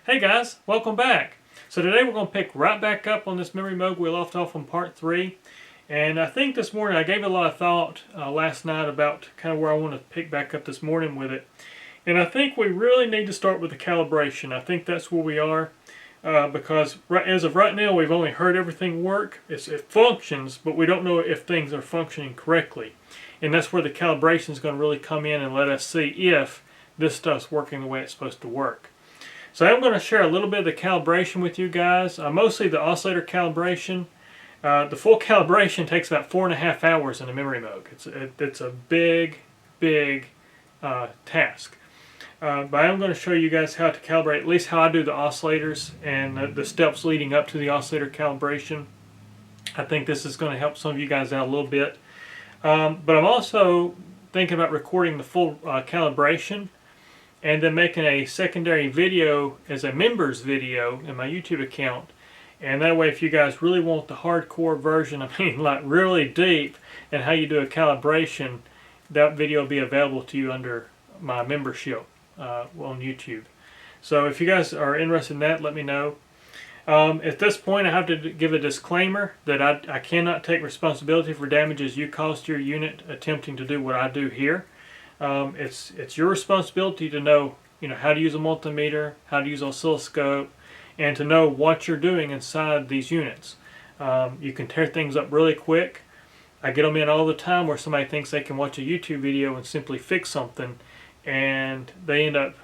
Hey guys, welcome back. So today we're going to pick right back up on this Memorymoog we left off on part 3. And I think this morning I gave it a lot of thought last night about kind of where I want to pick back up this morning with it. And I think we really need to start with the calibration. I think that's where we are because as of right now we've only heard everything work. It functions, but we don't know if things are functioning correctly. And that's where the calibration is going to really come in and let us see if this stuff's working the way it's supposed to work. So I'm going to share a little bit of the calibration with you guys, mostly the oscillator calibration. The full calibration takes about 4.5 hours in the Memorymoog. It's a big task. But I'm going to show you guys how to calibrate, at least how I do the oscillators and the steps leading up to the oscillator calibration. I think this is going to help some of you guys out a little bit. But I'm also thinking about recording the full calibration and then making a secondary video as a members video in my YouTube account. And that way, if you guys really want the hardcore version, I mean like really deep, and how you do a calibration, that video will be available to you under my membership on YouTube. So if you guys are interested in that, let me know. At this point, I have to give a disclaimer that I cannot take responsibility for damages you caused to your unit attempting to do what I do here. It's your responsibility to know, how to use a multimeter, how to use an oscilloscope, and to know what you're doing inside these units. You can tear things up really quick. I get them in all the time where somebody thinks they can watch a YouTube video and simply fix something, and they end up,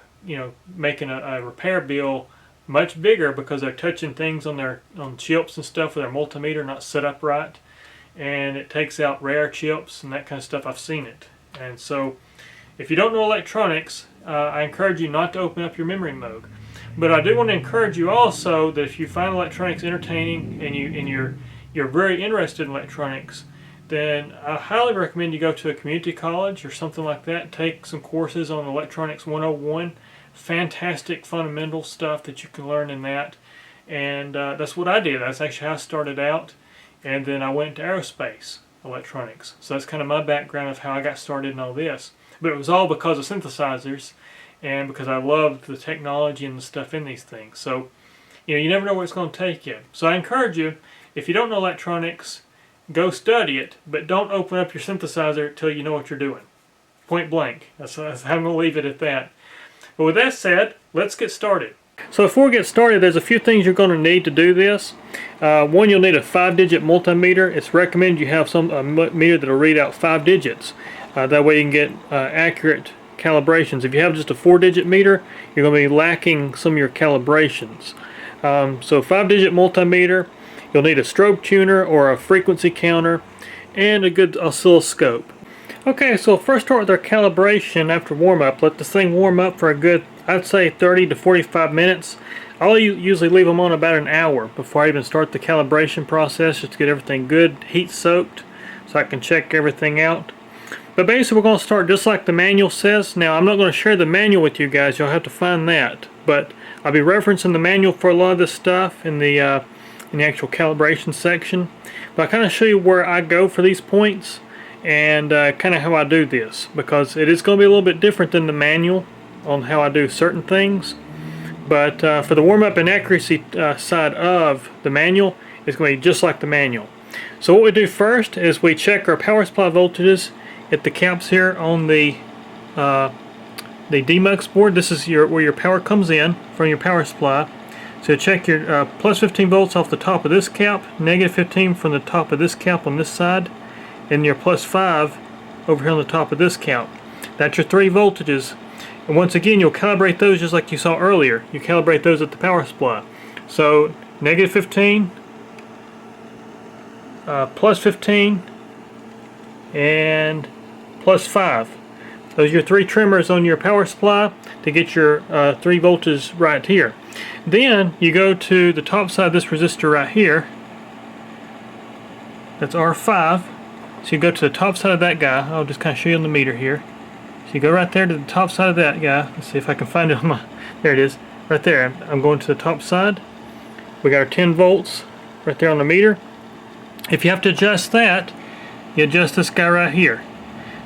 making a repair bill much bigger because they're touching things on chips and stuff with their multimeter not set up right, and it takes out rare chips and that kind of stuff. I've seen it. And so if you don't know electronics, I encourage you not to open up your Memorymoog. But I do want to encourage you also that if you find electronics entertaining and you're very interested in electronics, then I highly recommend you go to a community college or something like that. Take some courses on Electronics 101. Fantastic fundamental stuff that you can learn in that. And that's what I did. That's actually how I started out. And then I went to aerospace electronics. So that's kind of my background of how I got started in all this. But it was all because of synthesizers and because I loved the technology and the stuff in these things. So, you never know where it's going to take you. So I encourage you, if you don't know electronics, go study it, but don't open up your synthesizer until you know what you're doing. Point blank. I'm going to leave it at that. But with that said, let's get started. So before we get started, there's a few things you're going to need to do this. One, you'll need a 5-digit multimeter. It's recommended you have a meter that will read out 5 digits. That way you can get accurate calibrations. If you have just a 4-digit meter, you're going to be lacking some of your calibrations. So 5-digit multimeter, you'll need a strobe tuner or a frequency counter, and a good oscilloscope. Okay, so first start with our calibration after warm-up. Let this thing warm up for a good, I'd say 30 to 45 minutes. I'll usually leave them on about an hour before I even start the calibration process, just to get everything good, heat soaked, so I can check everything out. But basically we're going to start just like the manual says. Now I'm not going to share the manual with you guys, you'll have to find that. But I'll be referencing the manual for a lot of this stuff in the actual calibration section. But I kind of show you where I go for these points and kind of how I do this, because it is going to be a little bit different than the manual on how I do certain things. But for the warm-up and accuracy side of the manual, it's going to be just like the manual. So what we do first is we check our power supply voltages at the caps here on the demux board. This is where your power comes in from your power supply. So check your plus 15 volts off the top of this cap, negative 15 from the top of this cap on this side, and your plus 5 over here on the top of this cap. That's your 3 voltages. And once again, you'll calibrate those just like you saw earlier. You calibrate those at the power supply. So negative 15, plus 15, and plus 5. Those are your 3 trimmers on your power supply to get your 3 voltages right here. Then you go to the top side of this resistor right here. That's R5. So you go to the top side of that guy. I'll just kind of show you on the meter here. So you go right there to the top side of that guy. Let's see if I can find it on my... There it is. Right there. I'm going to the top side. We got our 10 volts right there on the meter. If you have to adjust that, you adjust this guy right here.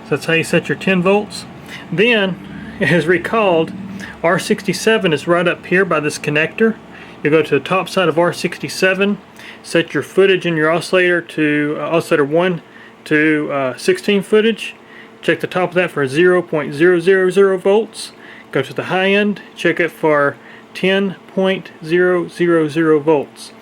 So that's how you set your 10 volts. Then, as recalled, R67 is right up here by this connector. You go to the top side of R67, set your footage in your oscillator to oscillator 1 to 16 footage. Check the top of that for 0.000 volts. Go to the high end, check it for 10.000 volts.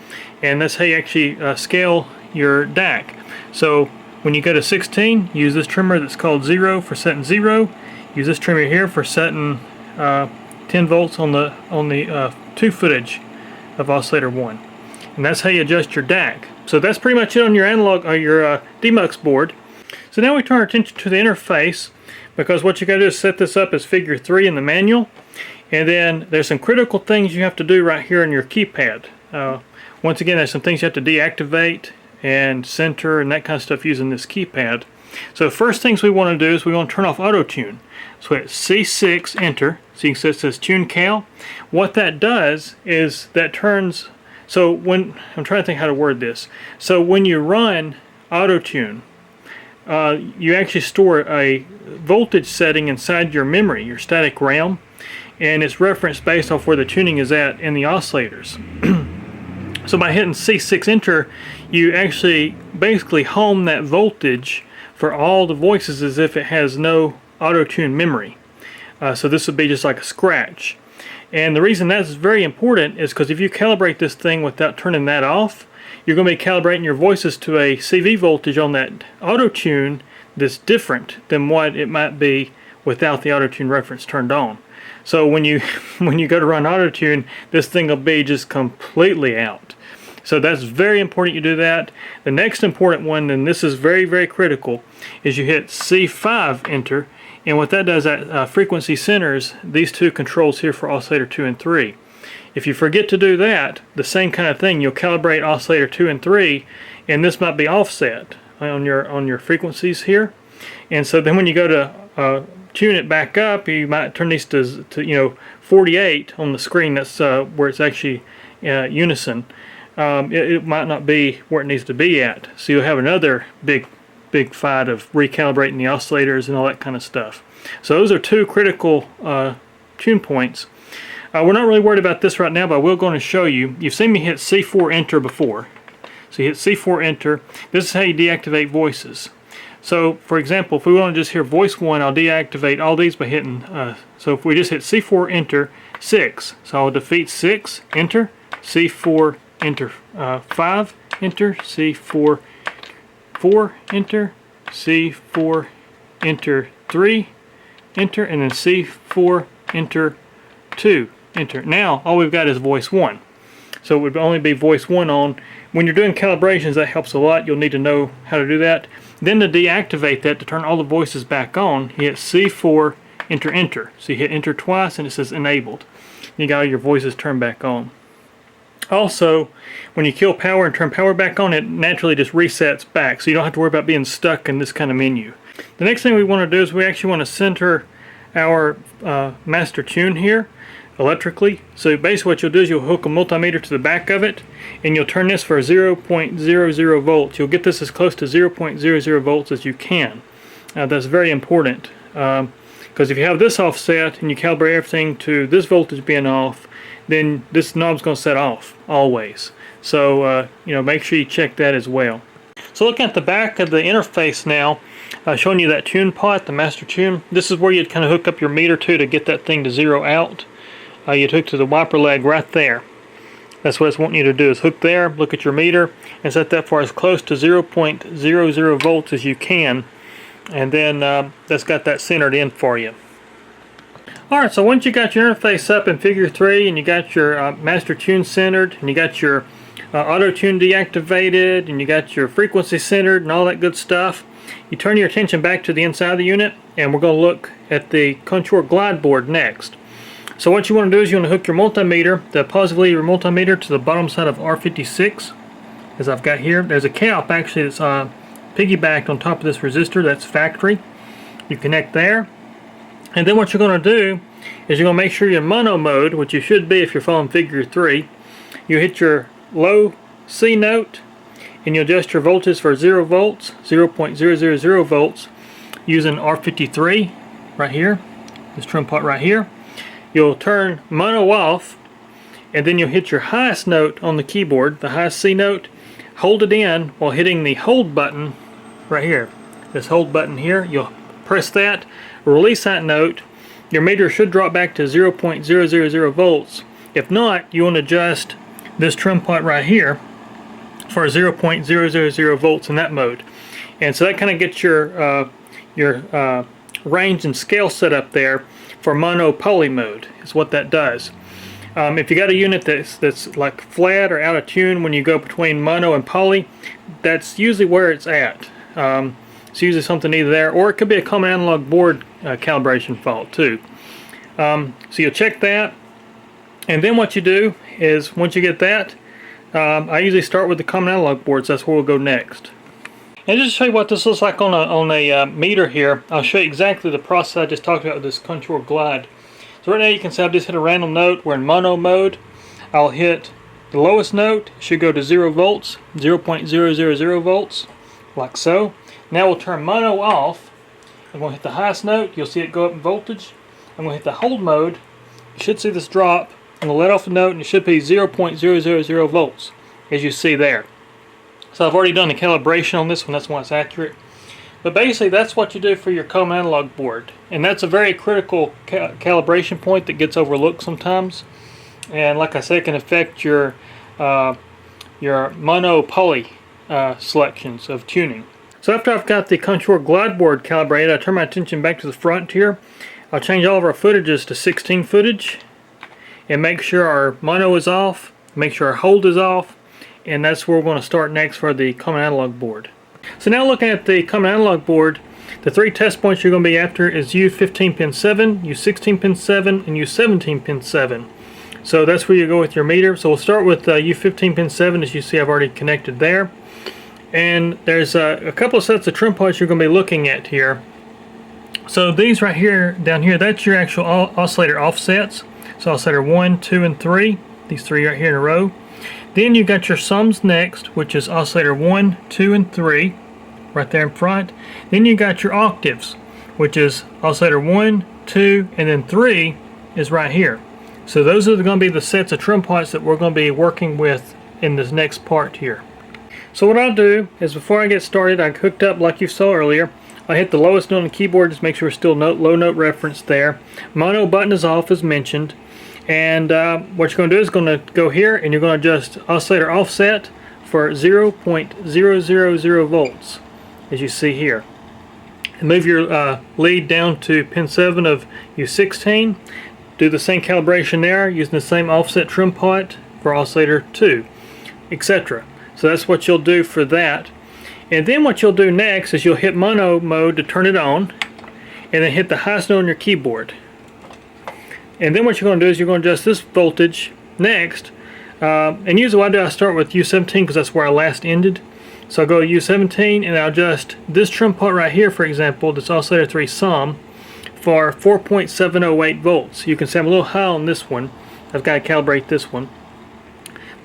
And that's how you actually scale your DAC. So when you go to 16, use this trimmer that's called 0 for setting 0. Use this trimmer here for setting 10 volts on the 2 footage of oscillator 1. And that's how you adjust your DAC. So that's pretty much it on your analog or your DMUX board. So now we turn our attention to the interface, because what you got to do is set this up as figure 3 in the manual. And then there's some critical things you have to do right here on your keypad. Once again, there's some things you have to deactivate and center and that kind of stuff using this keypad. So the first things we want to do is we want to turn off Autotune. So hit C6, enter. So you can see it says Tune Cal. What that does is that turns, so when, I'm trying to think how to word this. So when you run Autotune, you actually store a voltage setting inside your memory, your static RAM, and it's referenced based off where the tuning is at in the oscillators. So by hitting C6 enter, you actually basically home that voltage for all the voices as if it has no auto-tune memory. So this would be just like a scratch. And the reason that's very important is because if you calibrate this thing without turning that off, you're going to be calibrating your voices to a CV voltage on that auto-tune that's different than what it might be without the auto-tune reference turned on. So when you go to run auto-tune, this thing will be just completely out. So that's very important you do that. The next important one, and this is very, very critical, is you hit C5 enter, and what that does, that frequency centers these two controls here for oscillator 2 and 3. If you forget to do that, the same kind of thing, you'll calibrate oscillator 2 and 3, and this might be offset on your frequencies here. And so then when you go to tune it back up, you might turn these to 48 on the screen. That's where it's actually unison. It might not be where it needs to be at. So you'll have another big fight of recalibrating the oscillators and all that kind of stuff. So those are two critical tune points. We're not really worried about this right now, but we're going to show you. You've seen me hit C4 enter before. So you hit C4 enter. This is how you deactivate voices. So for example, if we want to just hear voice 1, I'll deactivate all these by hitting, so if we just hit C4 enter 6, so I'll defeat 6, enter, C4 enter 5, enter, C4 4, enter, C4 enter 3, enter, and then C4 enter 2, enter. Now all we've got is voice 1. So it would only be voice 1 on. When you're doing calibrations, that helps a lot. You'll need to know how to do that. Then to deactivate that, to turn all the voices back on, you hit C4 enter enter. So you hit enter twice and it says enabled. You got all your voices turned back on. Also, when you kill power and turn power back on, it naturally just resets back, so you don't have to worry about being stuck in this kind of menu. The next thing we want to do is we actually want to center our master tune here electrically. So basically what you'll do is you'll hook a multimeter to the back of it, and you'll turn this for 0.00 volts. You'll get this as close to 0.00 volts as you can. That's very important, because if you have this offset and you calibrate everything to this voltage being off, then this knob's going to set off always. So make sure you check that as well. So looking at the back of the interface now, showing you that tune pot, the master tune. This is where you'd kind of hook up your meter to get that thing to zero out. You'd hook to the wiper leg right there. That's what it's wanting you to do, is hook there, look at your meter, and set that for as close to 0.00 volts as you can. And then that's got that centered in for you. Alright, so once you got your interface up in figure 3 and you got your master tune centered and you got your auto tune deactivated and you got your frequency centered and all that good stuff, you turn your attention back to the inside of the unit, and we're going to look at the contour glide board next. So what you want to do is you want to hook your multimeter, the positive lead of your multimeter, to the bottom side of R56, as I've got here. There's a cap actually that's piggybacked on top of this resistor. That's factory. You connect there. And then what you're going to do is you're going to make sure you're in mono mode, which you should be if you're following figure 3. You hit your low C note and you adjust your voltage for 0 volts, 0.000 volts, using R53 right here, this trim pot right here. you'll turn mono off, and then you'll hit your highest note on the keyboard, the highest C note, hold it in while hitting the hold button right here. This hold button here, you'll press that, release that note. Your meter should drop back to 0.000 volts. If not, you want to adjust this trim pot right here for 0.000 volts in that mode. And so that kind of gets your range and scale set up there for mono poly mode, is what that does. If you got a unit that's like flat or out of tune when you go between mono and poly, that's usually where it's at. It's usually something either there, or it could be a common analog board calibration fault too. So you'll check that, and then what you do is, once you get that, I usually start with the common analog boards. That's where we'll go next. And just to show you what this looks like on a meter here, I'll show you exactly the process I just talked about with this contour glide. So right now you can see I've just hit a random note. We're in mono mode. I'll hit the lowest note, it should go to 0 volts, 0.000 volts, like so. Now we'll turn mono off. I'm going to hit the highest note, you'll see it go up in voltage. I'm going to hit the hold mode. You should see this drop. I'm going to let off the note, and it should be 0.000 volts, as you see there. So I've already done the calibration on this one, that's why it's accurate. But basically that's what you do for your common analog board. And that's a very critical calibration point that gets overlooked sometimes. And like I said, it can affect your mono poly selections of tuning. So after I've got the contour glide board calibrated, I turn my attention back to the front here. I'll change all of our footages to 16 footage and make sure our mono is off, make sure our hold is off, and that's where we're going to start next for the common analog board. So now looking at the common analog board, the 3 test points you're going to be after is U15 pin 7, U16 pin 7, and U17 pin 7. So that's where you go with your meter. So we'll start with U15 pin 7, as you see I've already connected there. And there's a couple of sets of trim points you're going to be looking at here. So these right here, down here, that's your actual oscillator offsets. So oscillator 1, 2, and 3. These 3 right here in a row. Then you got your sums next, which is oscillator 1, 2, and 3, right there in front. Then you got your octaves, which is oscillator 1, 2, and then 3 is right here. So those are going to be the sets of trim points that we're going to be working with in this next part here. So what I'll do is, before I get started, I hooked up like you saw earlier. I hit the lowest note on the keyboard, just make sure we're still low note reference there. Mono button is off as mentioned. And what you're going to do is going to go here and you're going to adjust oscillator offset for 0.000 volts, as you see here. And move your lead down to pin 7 of U16. Do the same calibration there using the same offset trim pot for oscillator 2, etc. So that's what you'll do for that. And then what you'll do next is you'll hit mono mode to turn it on, and then hit the highest note on your keyboard. And then what you're going to do is you're going to adjust this voltage next. And usually what I do, I start with U17 because that's where I last ended. So I'll go to U17 and I'll adjust this trim pot right here, for example, this oscillator 3 sum, for 4.708 volts. You can see I'm a little high on this one. I've got to calibrate this one.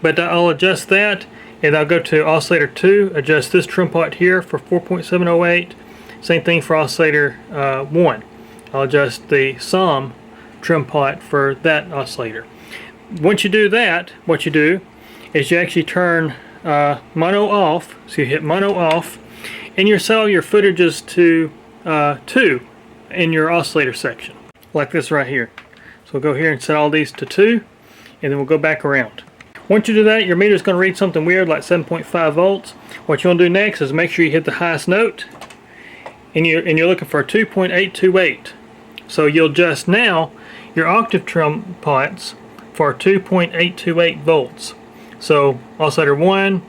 But I'll adjust that, and I'll go to oscillator 2, adjust this trim pot here for 4.708. Same thing for oscillator 1. I'll adjust the sum trim pot for that oscillator. Once you do that, what you do is you actually turn mono off. So you hit mono off, and you set all your footages to 2 in your oscillator section, like this right here. So we'll go here and set all these to 2, and then we'll go back around. Once you do that, your meter is going to read something weird like 7.5 volts. What you want to do next is make sure you hit the highest note, and you're looking for 2.828. So you'll adjust now your octave trim pots for 2.828 volts. So oscillator 1,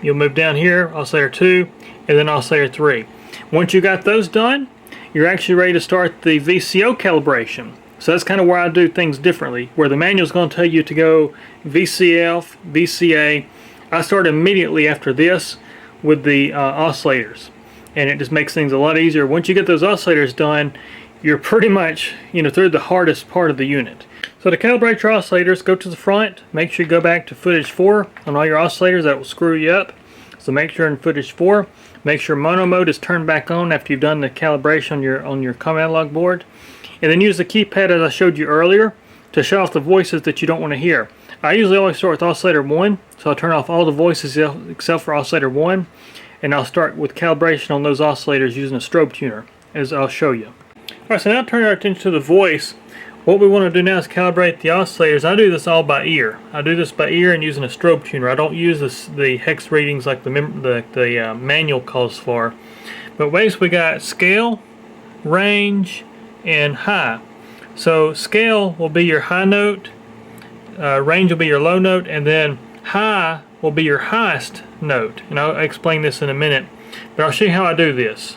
you'll move down here, oscillator 2, and then oscillator 3. Once you got those done, you're actually ready to start the VCO calibration. So that's kind of where I do things differently. Where the manual is going to tell you to go VCF, VCA, I start immediately after this with the oscillators. And it just makes things a lot easier. Once you get those oscillators done, you're pretty much, through the hardest part of the unit. So to calibrate your oscillators, go to the front, make sure you go back to footage 4 on all your oscillators. That will screw you up. So make sure in footage 4, make sure mono mode is turned back on after you've done the calibration on your common analog board. And then use the keypad as I showed you earlier. to shut off the voices that you don't want to hear. I usually always start with oscillator 1, so I'll turn off all the voices except for oscillator 1, and I'll start with calibration on those oscillators using a strobe tuner, as I'll show you. Alright, so now turn our attention to the voice. What we want to do now is calibrate the oscillators. I do this all by ear. I do this by ear and using a strobe tuner. I don't use the hex readings like the manual calls for. But basically we got scale, range, and high. So scale will be your high note, range will be your low note, and then high will be your highest note. And I'll explain this in a minute, but I'll show you how I do this.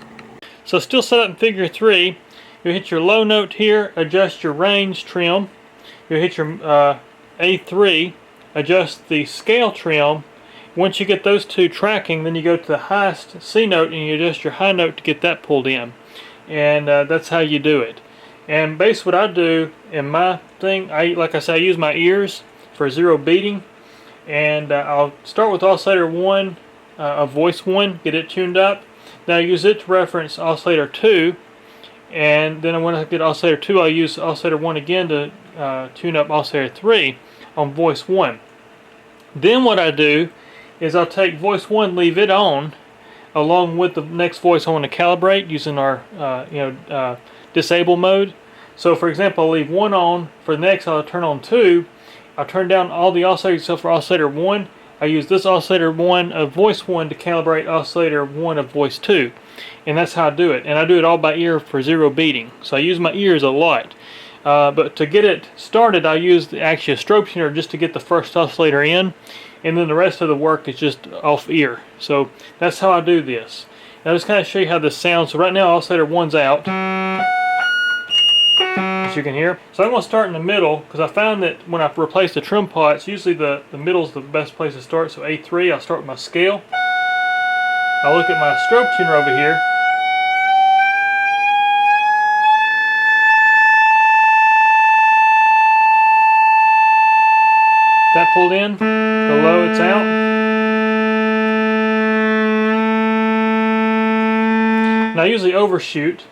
So still set up in figure 3. You'll hit your low note here, adjust your range trim. You'll hit your A3, adjust the scale trim. Once you get those two tracking, then you go to the highest C note and you adjust your high note to get that pulled in. And that's how you do it. And basically what I do in my thing, like I said, I use my ears for zero beating. And I'll start with oscillator 1 of voice 1, get it tuned up. Then I use it to reference oscillator 2. And then when I get oscillator 2, I'll use oscillator 1 again to tune up oscillator 3 on voice 1. Then what I do is I'll take voice 1, leave it on, along with the next voice I want to calibrate using our disable mode. So for example, I'll leave 1 on. For the next, I'll turn on 2. I'll turn down all the oscillators except for oscillator 1. I use this oscillator 1 of voice 1 to calibrate oscillator 1 of voice 2. And that's how I do it. And I do it all by ear for zero beating. So I use my ears a lot. But to get it started, I use actually a strobe tuner just to get the first oscillator in. And then the rest of the work is just off ear. So that's how I do this. I'll just kind of show you how this sounds. So right now oscillator 1's out, as you can hear. So I'm going to start in the middle, because I found that when I replace the trim pots, usually the middle is the best place to start. So A3, I'll start with my scale. I'll look at my strobe tuner over here. That pulled in, the low, it's out. Now I usually overshoot.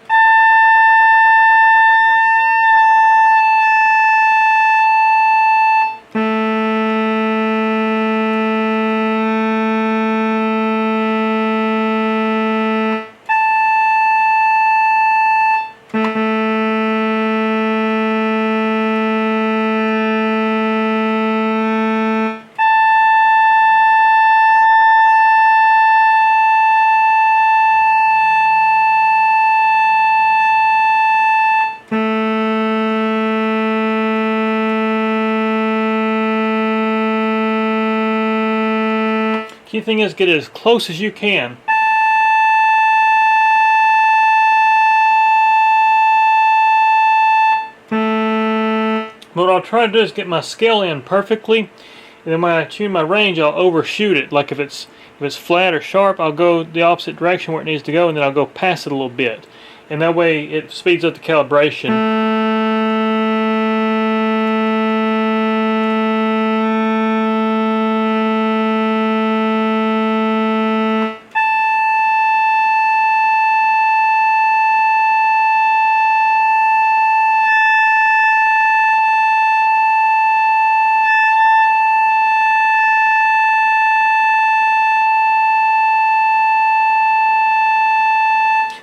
Key thing is get it as close as you can. What I'll try to do is get my scale in perfectly, and then when I tune my range, I'll overshoot it. Like if it's flat or sharp, I'll go the opposite direction where it needs to go, and then I'll go past it a little bit, and that way it speeds up the calibration.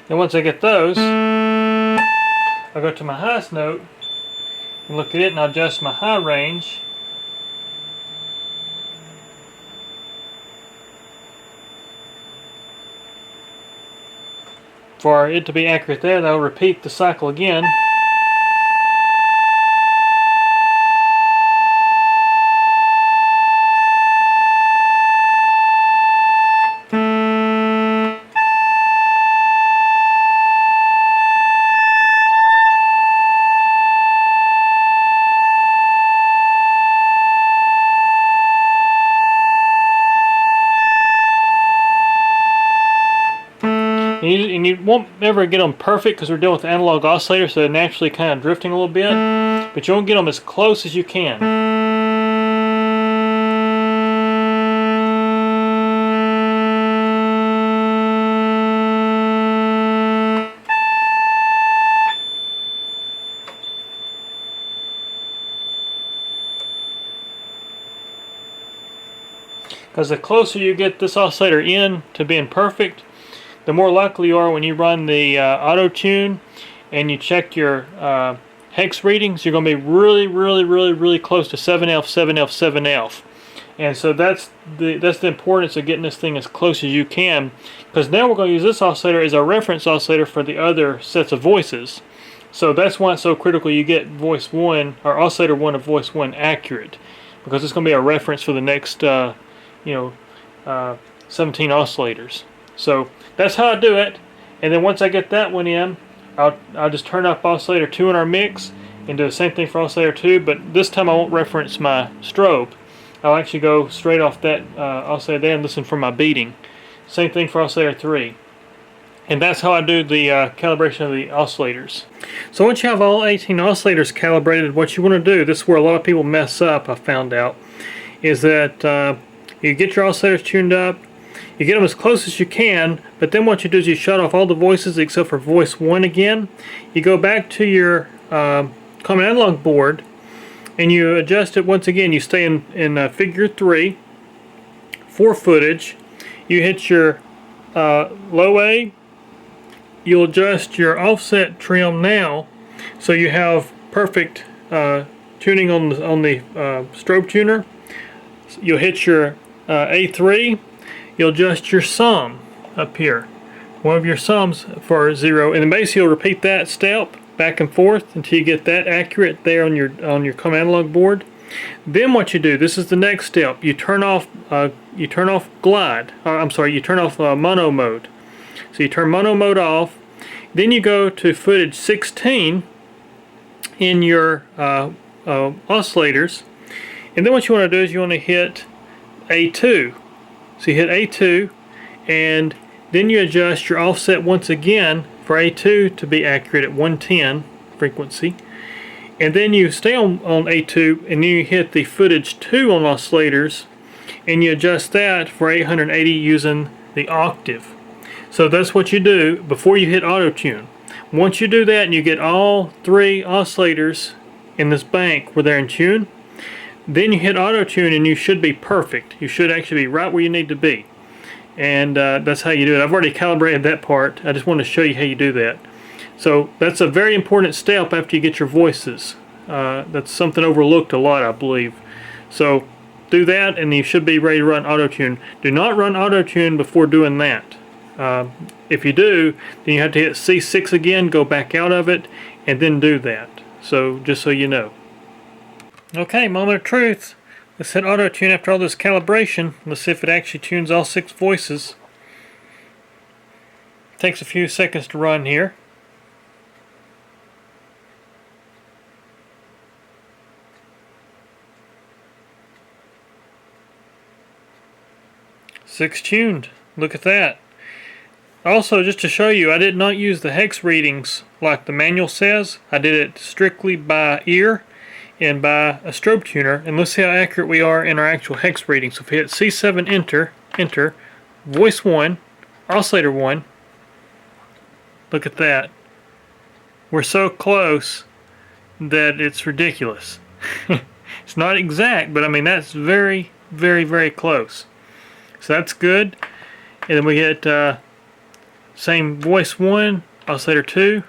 And once I get those, I'll go to my highest note and look at it, and I'll adjust my high range. For it to be accurate there, then I'll repeat the cycle again. And you won't ever get them perfect because we're dealing with analog oscillator, so they're naturally kind of drifting a little bit. But you won't get them as close as you can. because the closer you get this oscillator in to being perfect, the more likely you are when you run the Autotune and you check your hex readings, you're going to be really close to 7F, 7F, 7F. And so that's the importance of getting this thing as close as you can, because now we're going to use this oscillator as a reference oscillator for the other sets of voices. So that's why it's so critical you get voice 1 or oscillator 1 of voice 1 accurate, because it's going to be a reference for the next 17 oscillators. So that's how I do it. And then once I get that one in, I'll just turn up oscillator 2 in our mix and do the same thing for oscillator 2, but this time I won't reference my strobe. I'll actually go straight off that oscillator there and listen for my beating. Same thing for oscillator 3. And that's how I do the calibration of the oscillators. So once you have all 18 oscillators calibrated, what you want to do, this is where a lot of people mess up, I found out, is that you get your oscillators tuned up, you get them as close as you can, but then what you do is you shut off all the voices except for voice 1 again. You go back to your common analog board and you adjust it once again. You stay in figure 3 for footage. You hit your low A. You'll adjust your offset trim now so you have perfect tuning on the strobe tuner. You'll hit your A3. You'll adjust your sum up here, one of your sums for 0, and then basically you'll repeat that step back and forth until you get that accurate there on your common analog board. Then what you do, this is the next step. You turn off glide. You turn off mono mode. So you turn mono mode off. Then you go to footage 16 in your oscillators, and then what you want to do is you want to hit A2. So you hit A2, and then you adjust your offset once again for A2 to be accurate at 110 frequency. And then you stay on A2, and then you hit the footage 2 on oscillators, and you adjust that for 880 using the octave. So that's what you do before you hit Autotune. Once you do that and you get all 3 oscillators in this bank where they're in tune, then you hit Autotune and you should be perfect. You should actually be right where you need to be. And that's how you do it. I've already calibrated that part. I just want to show you how you do that. So that's a very important step after you get your voices. That's something overlooked a lot, I believe. So do that and you should be ready to run Autotune. Do not run Autotune before doing that. If you do, then you have to hit C6 again, go back out of it, and then do that. So just so you know. Okay, moment of truth. Let's hit Autotune after all this calibration. Let's see if it actually tunes all 6 voices. Takes a few seconds to run here. Six tuned. Look at that. Also, just to show you, I did not use the hex readings like the manual says. I did it strictly by ear and by a strobe tuner. And let's see how accurate we are in our actual hex reading. So if we hit C7 enter, voice 1, oscillator 1, look at that. We're so close that it's ridiculous. It's not exact, but I mean that's very, very close. So that's good. And then we hit same voice 1, oscillator 2.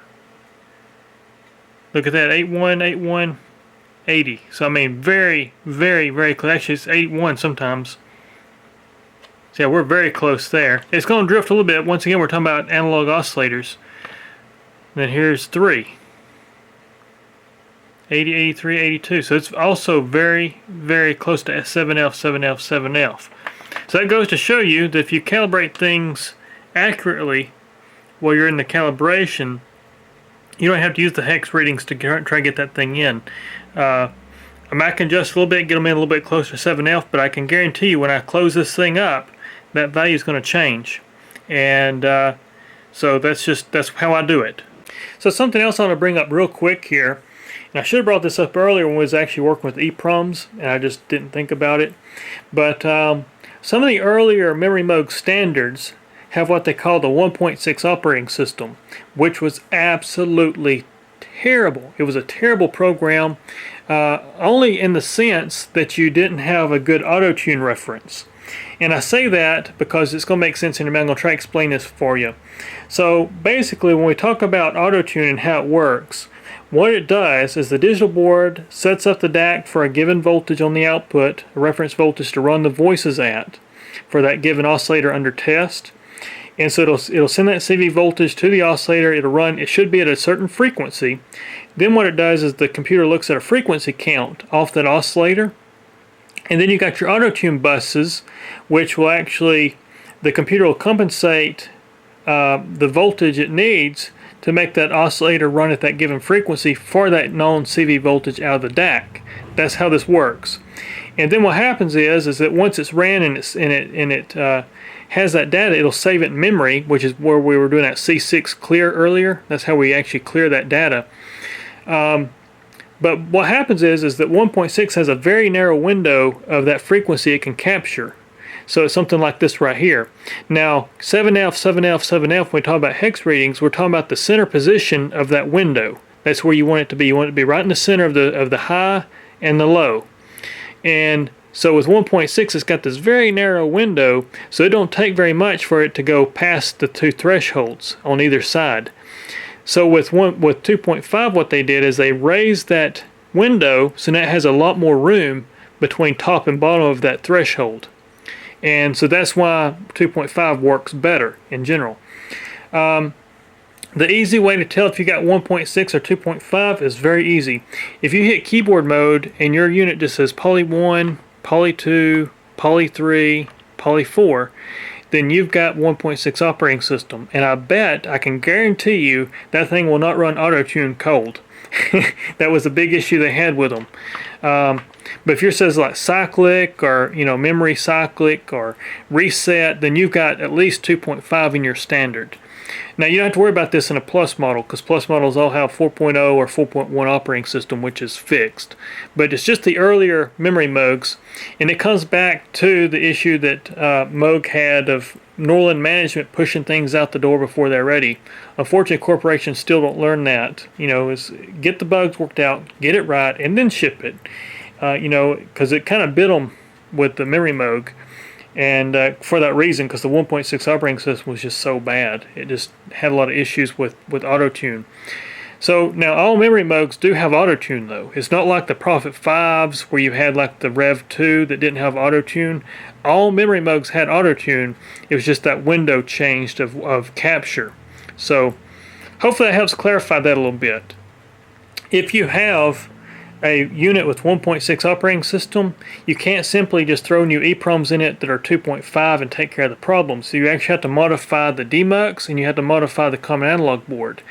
Look at that, 81, 81, 80. So I mean very close. Actually it's 81 sometimes. So yeah, we're very close there. It's going to drift a little bit. Once again, we're talking about analog oscillators. And then here's 3. 80, 83, 82. So it's also very close to 7F, 7F, 7F. So that goes to show you that if you calibrate things accurately while you're in the calibration, you don't have to use the hex readings to try to get that thing in. I can adjust a little bit, get them in a little bit closer to 7F, but I can guarantee you when I close this thing up, that value is going to change. And so that's how I do it. So something else I want to bring up real quick here, and I should have brought this up earlier when we was actually working with EPROMs, and I just didn't think about it. But some of the earlier Memorymoog standards have what they call the 1.6 operating system, which was absolutely terrible. It was a terrible program, only in the sense that you didn't have a good Autotune reference. And I say that because it's going to make sense in a minute. I'm going to try to explain this for you. So basically, when we talk about Autotune and how it works, what it does is the digital board sets up the DAC for a given voltage on the output, a reference voltage to run the voices at for that given oscillator under test. And so it'll send that CV voltage to the oscillator. It'll run, it should be at a certain frequency. Then what it does is the computer looks at a frequency count off that oscillator. And then you got your Autotune buses, which will actually, the computer will compensate the voltage it needs to make that oscillator run at that given frequency for that known CV voltage out of the DAC. That's how this works. And then what happens is that once it's ran and it has that data, it'll save it in memory, which is where we were doing that C6 clear earlier. That's how we actually clear that data. But what happens is that 1.6 has a very narrow window of that frequency it can capture. So it's something like this right here. Now, 7F, 7F, 7F, when we talk about hex readings, we're talking about the center position of that window. That's where you want it to be. You want it to be right in the center of the high and the low. And so with 1.6, it's got this very narrow window, so it don't take very much for it to go past the two thresholds on either side. So with 2.5, what they did is they raised that window so now it has a lot more room between top and bottom of that threshold. And so that's why 2.5 works better in general. The easy way to tell if you got 1.6 or 2.5 is very easy. If you hit keyboard mode and your unit just says poly 1, poly 2, poly 3, poly 4, then you've got 1.6 operating system. And I can guarantee you that thing will not run Autotune cold. That was a big issue they had with them. But if yours says like cyclic or memory cyclic or reset, then you've got at least 2.5 in your standard. Now you don't have to worry about this in a plus model because plus models all have 4.0 or 4.1 operating system, which is fixed. But it's just the earlier memory moogs, and it comes back to the issue that Moog had of Norland management pushing things out the door before they're ready. Unfortunately, corporations still don't learn that. Is get the bugs worked out, get it right, and then ship it. Because it kind of bit them with the Memorymoog. And for that reason, because the 1.6 operating system was just so bad. It just had a lot of issues with Autotune. So now all Memorymoogs do have Autotune though. It's not like the Prophet 5s where you had like the Rev 2 that didn't have Autotune. All Memorymoogs had Autotune. It was just that window changed of capture. So hopefully that helps clarify that a little bit. If you have a unit with 1.6 operating system, you can't simply just throw new EPROMs in it that are 2.5 and take care of the problem. So you actually have to modify the demux and you have to modify the common analog board.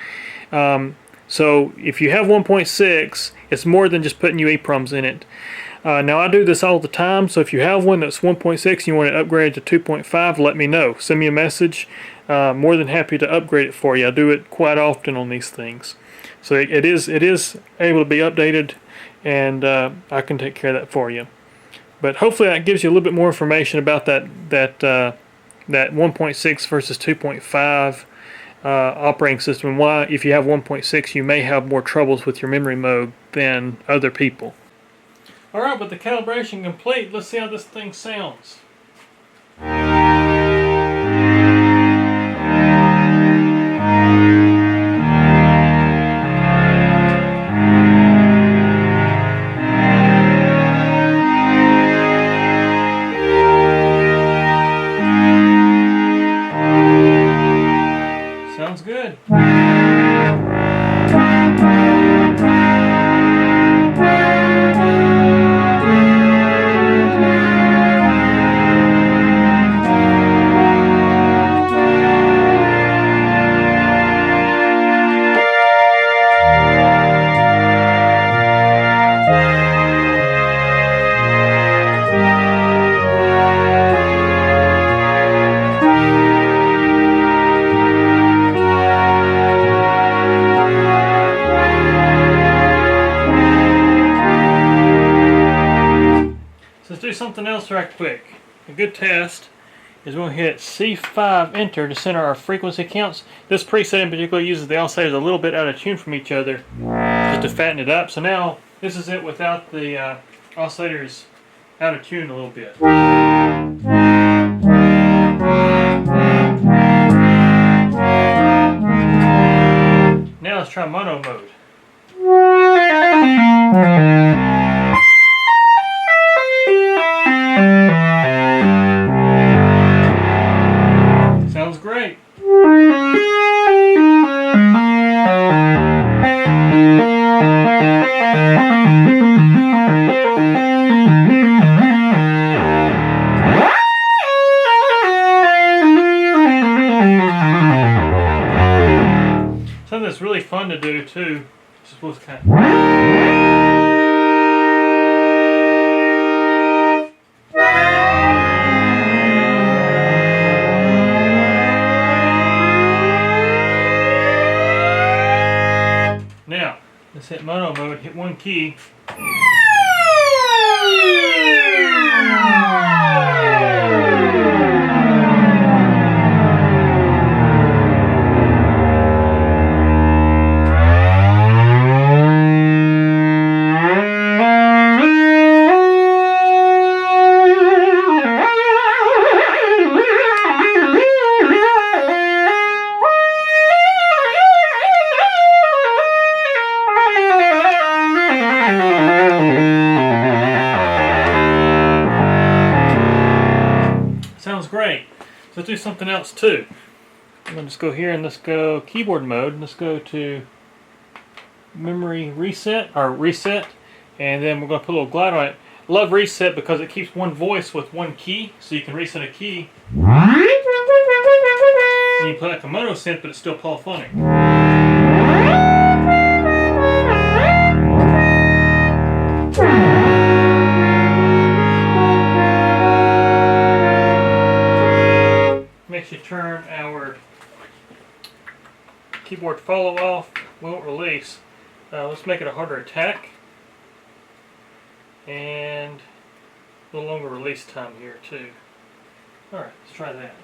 So if you have 1.6, it's more than just putting new EPROMs in it. Now I do this all the time, so if you have one that's 1.6 and you want to upgrade to 2.5, let me know. Send me a message. More than happy to upgrade it for you. I do it quite often on these things. So it is able to be updated, and I can take care of that for you. But hopefully that gives you a little bit more information about that 1.6 versus 2.5 operating system, and why if you have 1.6 you may have more troubles with your Memorymoog than other people. Alright, with the calibration complete, let's see how this thing sounds. Sounds good. Let's do something else right quick. A good test is we're going to hit C5 enter to center our frequency counts. This preset in particular uses the oscillators a little bit out of tune from each other just to fatten it up. So now this is it without the oscillators out of tune a little bit. Now let's try mono mode. Sounds great. Something that's really fun to do too. Just was kind of now, let's hit mono mode, hit one key. Sounds great. So let's do something else too. I'm going to just go here and let's go keyboard mode. Let's go to memory reset, and then we're going to put a little glide on it. I love reset because it keeps one voice with one key, so you can reset a key. And you play like a mono synth, but it's still polyphonic. Makes you turn our keyboard follow off, won't release. Let's make it a harder attack and a little longer release time here too. Alright, let's try that.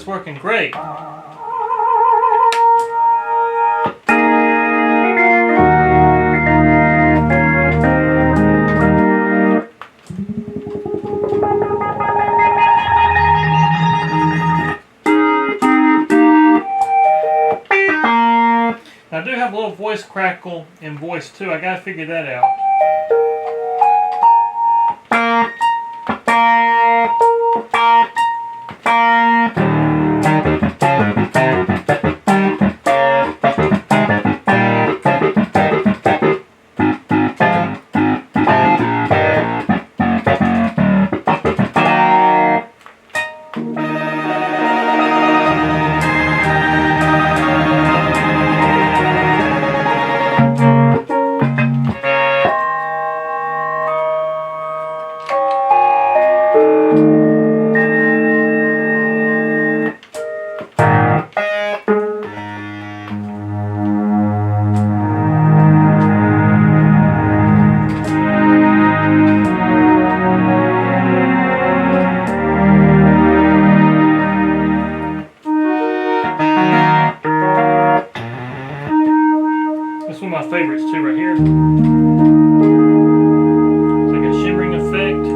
Working great. Now I do have a little voice crackle in voice too. I gotta figure that out. one of my favorites too right here. It's like a shimmering effect.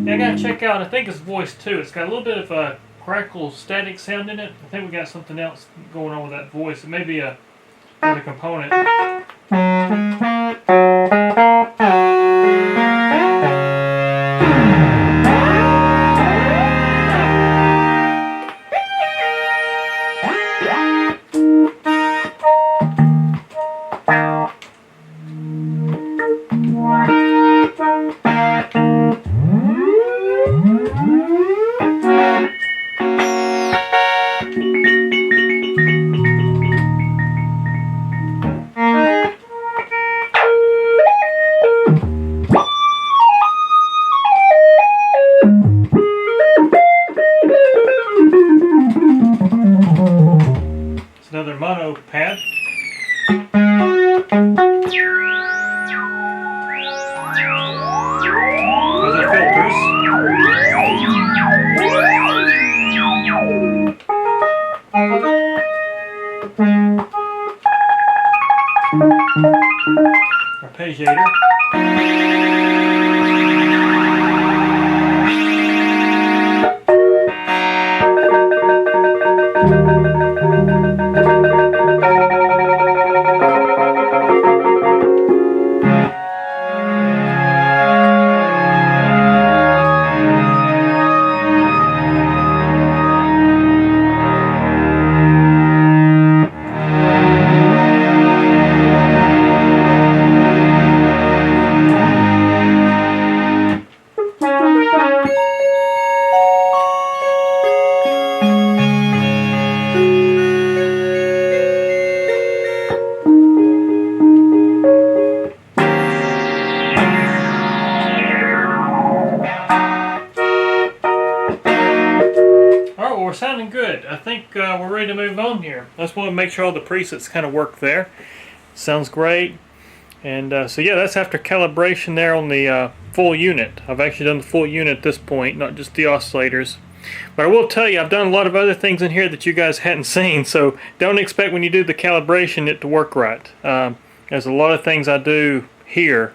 Yeah, I gotta check out, I think it's voice 2. It's got a little bit of a crackle static sound in it. I think we got something else going on with that voice. It may be another component. Another mono pad. Those are filters. Arpeggiator. We're sounding good. I think we're ready to move on here. I just want to make sure all the presets kind of work there. Sounds great. And so yeah, that's after calibration there on the full unit. I've actually done the full unit at this point, not just the oscillators. But I will tell you, I've done a lot of other things in here that you guys hadn't seen, so don't expect when you do the calibration it to work right. There's a lot of things I do here,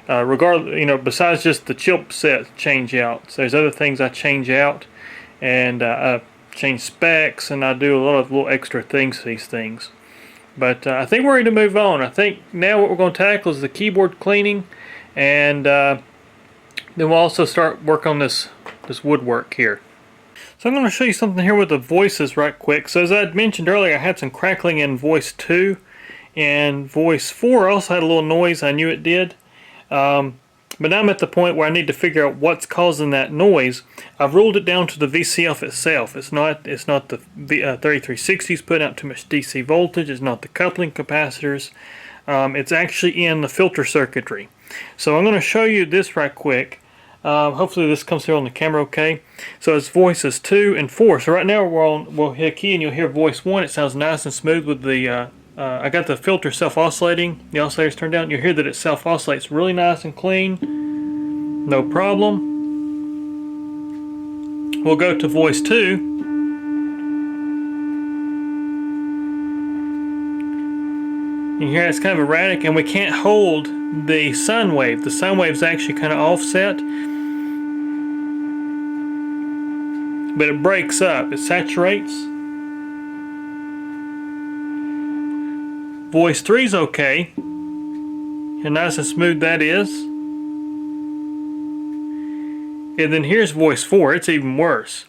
regardless, you know, besides just the chip set change out. So there's other things I change out, and change specs, and I do a lot of little extra things to these things. But I think we're ready to move on. I think now what we're going to tackle is the keyboard cleaning, and then we'll also start work on this woodwork here. So I'm going to show you something here with the voices right quick. So as I had mentioned earlier, I had some crackling in voice 2, and voice 4 also had a little noise. I knew it did. But now I'm at the point where I need to figure out what's causing that noise. I've ruled it down to the VCF itself. It's not the 3360s putting out too much DC voltage. It's not the coupling capacitors. It's actually in the filter circuitry. So I'm going to show you this right quick. Hopefully this comes through on the camera okay. So it's voices 2 and 4. So right now we'll hit a key and you'll hear voice 1. It sounds nice and smooth with the I got the filter self-oscillating. The oscillator's turned down. You'll hear that it self-oscillates really nice and clean. No problem. We'll go to voice 2. You hear it's kind of erratic, and we can't hold the sine wave. The sine wave's actually kind of offset, but it breaks up. It saturates. Voice 3's okay. And nice and smooth that is. And then here's voice 4. It's even worse.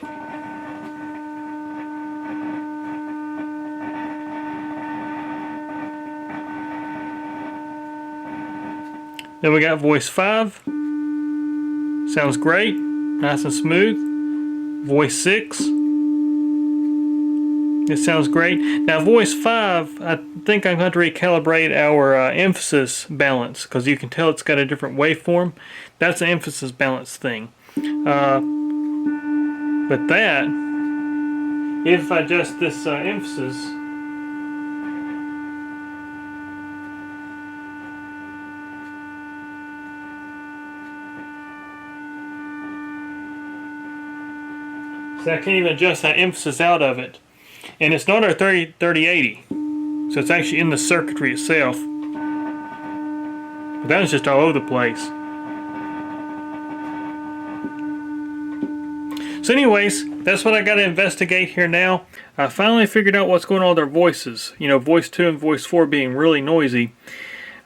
Then we got voice 5. Sounds great. Nice and smooth. Voice 6. It sounds great. Now voice 5, I think I'm going to recalibrate our emphasis balance, because you can tell it's got a different waveform. That's an emphasis balance thing. But that, if I adjust this emphasis, So I can't even adjust that emphasis out of it. And it's not our 3080, so it's actually in the circuitry itself. But that was just all over the place. So anyways, that's what I got to investigate here now. I finally figured out what's going on with our voices. You know, voice 2 and voice 4 being really noisy.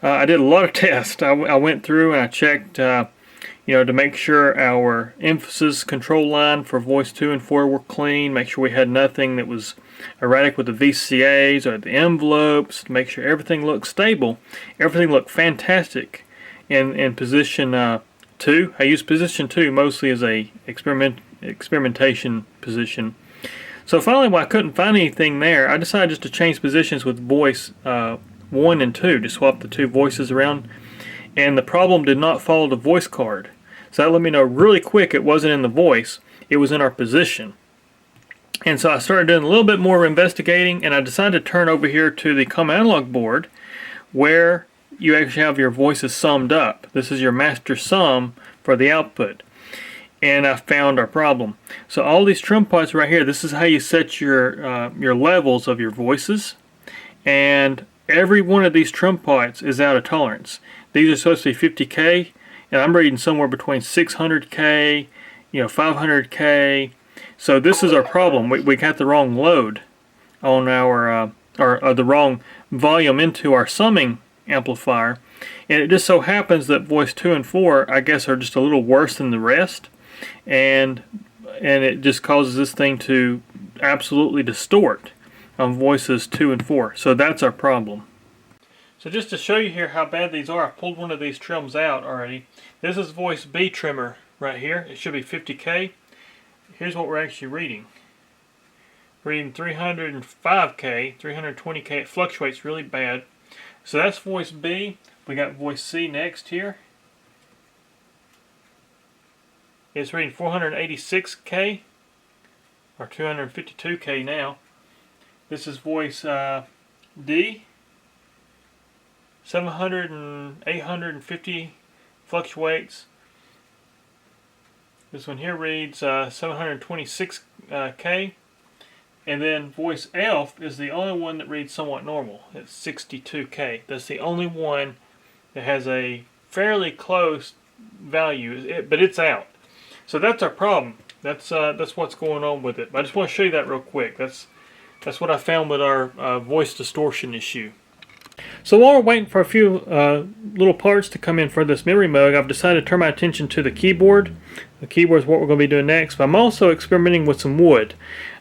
I did a lot of tests. I went through and I checked, you know, to make sure our emphasis control line for voice 2 and 4 were clean. Make sure we had nothing that was erratic with the VCAs or the envelopes. To make sure everything looked stable. Everything looked fantastic in position 2. I use position 2 mostly as a experimentation position. So finally, when I couldn't find anything there, I decided just to change positions with voice 1 and 2, to swap the two voices around, and the problem did not follow the voice card. So that let me know really quick it wasn't in the voice, it was in our position. And so I started doing a little bit more investigating, and I decided to turn over here to the common analog board where you actually have your voices summed up. This is your master sum for the output. And I found our problem. So all these trim pots right here, this is how you set your levels of your voices. And every one of these trim pots is out of tolerance. These are supposed to be 50K, and I'm reading somewhere between 600K, you know, 500K. So this is our problem. We got the wrong load on our, or the wrong volume into our summing amplifier. And it just so happens that voice 2 and 4, I guess, are just a little worse than the rest. And it just causes this thing to absolutely distort on voices 2 and 4. So that's our problem. So just to show you here how bad these are, I pulled one of these trims out already. This is voice B trimmer right here. It should be 50K. Here's what we're actually reading. Reading 305K, 320K. It fluctuates really bad. So that's voice B. We got voice C next here. It's reading 486K, or 252K now. This is voice D. 700 and 850 fluctuates. This one here reads 726K. And then voice F is the only one that reads somewhat normal. It's 62K. That's the only one that has a fairly close value, but it's out. So that's our problem. That's what's going on with it. But I just want to show you that real quick. That's what I found with our voice distortion issue. So while we're waiting for a few little parts to come in for this Memorymoog, I've decided to turn my attention to the keyboard. The keyboard is what we're going to be doing next. But I'm also experimenting with some wood.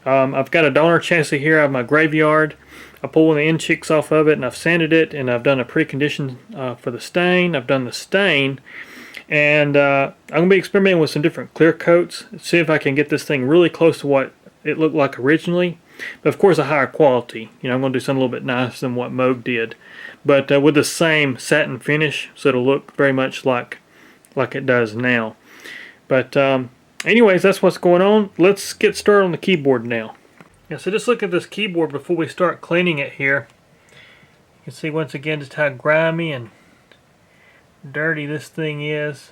I've got a donor chassis here out of my graveyard. I pulled one of the end chicks off of it and I've sanded it, and I've done a precondition for the stain. I've done the stain. And I'm going to be experimenting with some different clear coats. See if I can get this thing really close to what it looked like originally. But of course a higher quality. You know, I'm going to do something a little bit nicer than what Moog did. But with the same satin finish, so it'll look very much like it does now. But anyways, that's what's going on. Let's get started on the keyboard now. Yeah, so just look at this keyboard before we start cleaning it here. You can see once again just how grimy and dirty this thing is.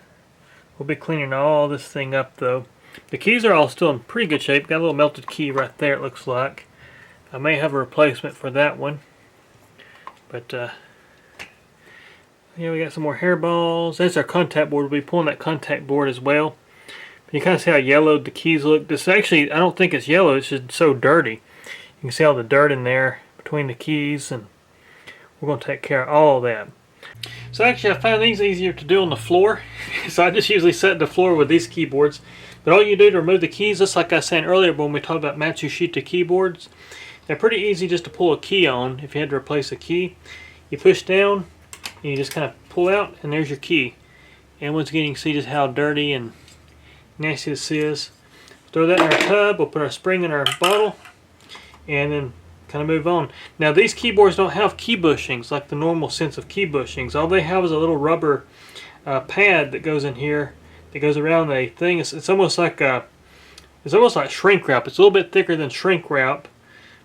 We'll be cleaning all this thing up though. The keys are all still in pretty good shape. Got a little melted key right there, it looks like. I may have a replacement for that one. But yeah, we got some more hairballs. There's our contact board. We'll be pulling that contact board as well. But you kind of see how yellowed the keys look. This actually, I don't think it's yellow, it's just so dirty. You can see all the dirt in there between the keys, and we're going to take care of all of that. So actually I find these easier to do on the floor. So I just usually set the floor with these keyboards. But all you do to remove the keys, just like I was saying earlier when we talked about Matsushita keyboards, they're pretty easy just to pull a key on if you had to replace a key. You push down and you just kind of pull out, and there's your key. And once again you can see just how dirty and nasty this is. Throw that in our tub, we'll put our spring in our bottle, and then kind of move on. Now these keyboards don't have key bushings like the normal sense of key bushings. All they have is a little rubber pad that goes in here, that goes around the thing. It's almost like shrink wrap. It's a little bit thicker than shrink wrap,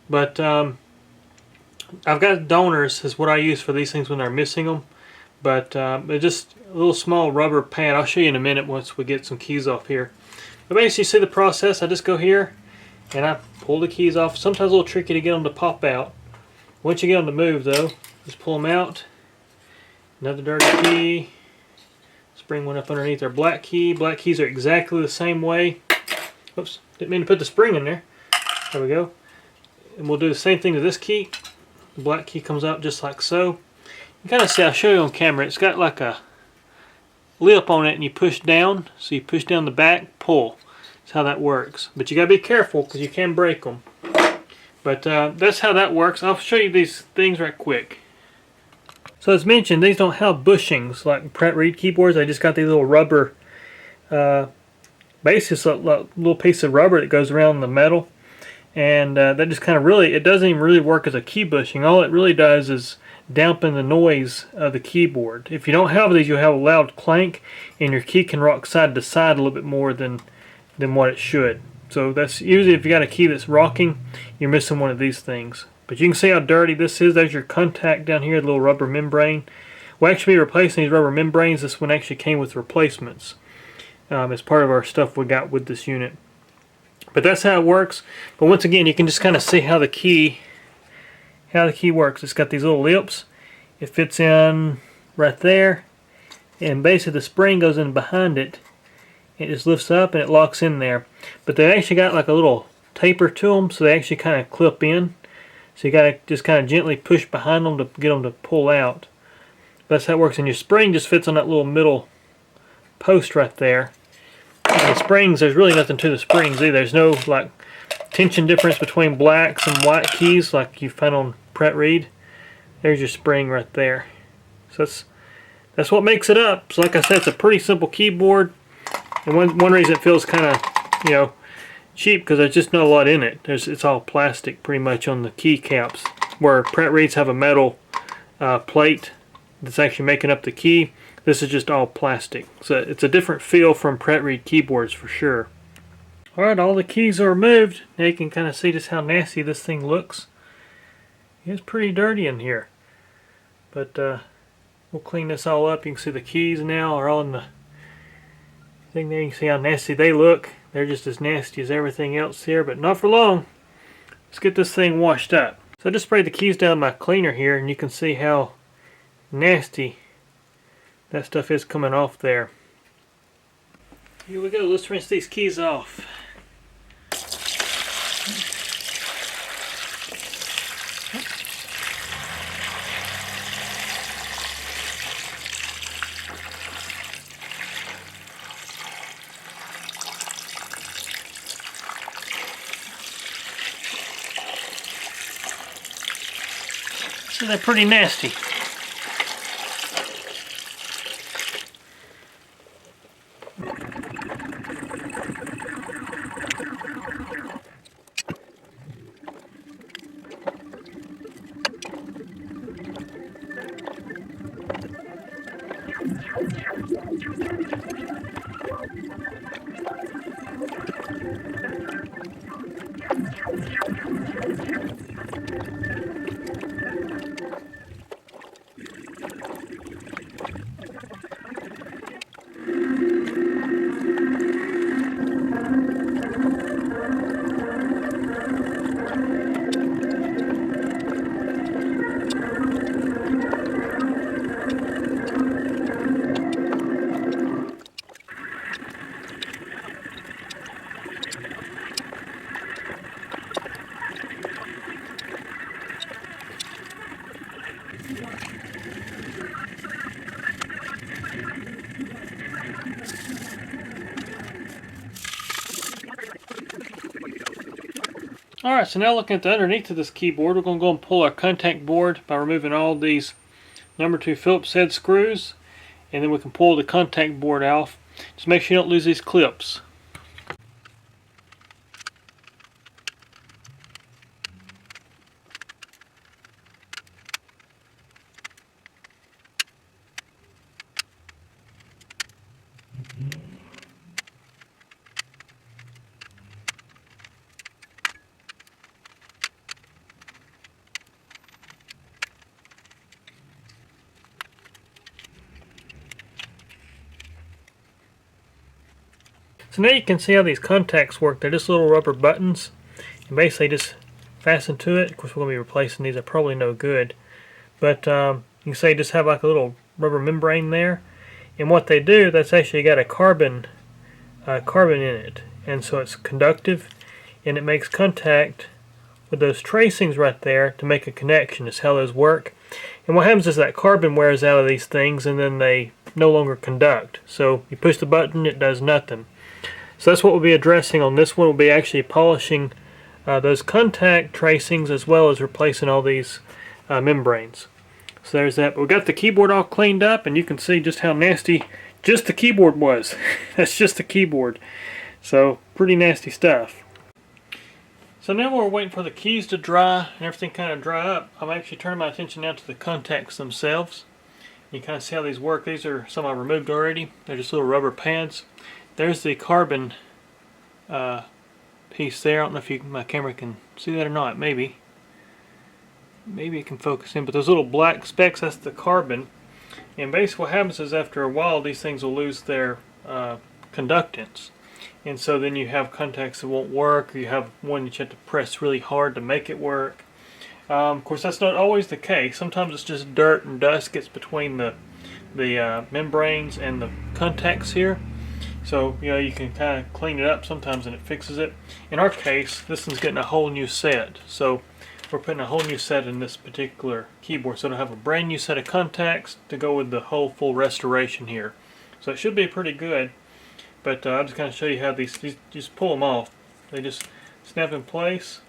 but I've got donors is what I use for these things when they're missing them. But it's just a little small rubber pad. I'll show you in a minute once we get some keys off here. But basically, you see the process. I just go here, and I pull the keys off. Sometimes a little tricky to get them to pop out. Once you get them to move though, just pull them out. Another dirty key. Spring one up underneath our black key. Black keys are exactly the same way. Oops, didn't mean to put the spring in there. There we go. And we'll do the same thing to this key. The black key comes out just like so. You kind of see, I'll show you on camera, it's got like a lip on it and you push down. So you push down the back, pull. That's how that works. But you got to be careful because you can break them. But that's how that works. I'll show you these things right quick. So as mentioned, these don't have bushings like Pratt Reed keyboards. They just got these little rubber, basically a little piece of rubber that goes around the metal. And that just kind of really, it doesn't even really work as a key bushing. All it really does is dampen the noise of the keyboard. If you don't have these, you'll have a loud clank and your key can rock side to side a little bit more than what it should. So that's usually if you got a key that's rocking, you're missing one of these things. But you can see how dirty this is. There's your contact down here, the little rubber membrane. We'll actually be replacing these rubber membranes. This one actually came with replacements as part of our stuff we got with this unit. But that's how it works. But once again, you can just kind of see how the key works. It's got these little lips. It fits in right there, and basically the spring goes in behind it. It just lifts up and it locks in there. But they actually got like a little taper to them, so they actually kind of clip in. So you got to just kind of gently push behind them to get them to pull out. That's how it works. And your spring just fits on that little middle post right there. And the springs, there's really nothing to the springs either. There's no like tension difference between blacks and white keys like you find on Pratt Reed. There's your spring right there. So that's what makes it up. So like I said, it's a pretty simple keyboard. And one reason it feels kind of, you know, cheap because there's just not a lot in it. It's all plastic pretty much on the key caps. Where Pratt Reeds have a metal plate that's actually making up the key. This is just all plastic. So it's a different feel from Pratt Reed keyboards for sure. Alright, all the keys are removed. Now you can kind of see just how nasty this thing looks. It's pretty dirty in here. But we'll clean this all up. You can see the keys now are all in the thing there. You can see how nasty they look. They're just as nasty as everything else here, but not for long. Let's get this thing washed up. So I just sprayed the keys down my cleaner here, and you can see how nasty that stuff is coming off there. Here we go. Let's rinse these keys off. So they're pretty nasty. Alright, so now looking at the underneath of this keyboard, we're going to go and pull our contact board by removing all these number 2 Phillips head screws, and then we can pull the contact board off. Just make sure you don't lose these clips. So now you can see how these contacts work. They're just little rubber buttons. And basically just fasten to it. Of course, we're going to be replacing these. Are probably no good. But you can say just have like a little rubber membrane there. And what they do, that's actually got a carbon in it. And so it's conductive. And it makes contact with those tracings right there to make a connection. Is how those work. And what happens is that carbon wears out of these things and then they no longer conduct. So you push the button, it does nothing. So that's what we'll be addressing on this one. We'll be actually polishing those contact tracings as well as replacing all these membranes. So there's that. But we got the keyboard all cleaned up, and you can see just how nasty just the keyboard was. That's just the keyboard. So pretty nasty stuff. So now we're waiting for the keys to dry and everything kind of dry up. I'm actually turning my attention now to the contacts themselves. You kind of see how these work. These are some I removed already. They're just little rubber pads. There's the carbon piece there. I don't know if my camera can see that or not. Maybe it can focus in. But those little black specks, that's the carbon. And basically what happens is after a while these things will lose their conductance. And so then you have contacts that won't work, or you have one that you have to press really hard to make it work. Of course, that's not always the case. Sometimes it's just dirt and dust gets between the membranes and the contacts here. So you can kind of clean it up sometimes and it fixes it. In our case, this one's getting a whole new set. So we're putting a whole new set in this particular keyboard. So it'll have a brand new set of contacts to go with the whole full restoration here. So it should be pretty good. But I'll just kind of show you how these just pull them off. They just snap in place.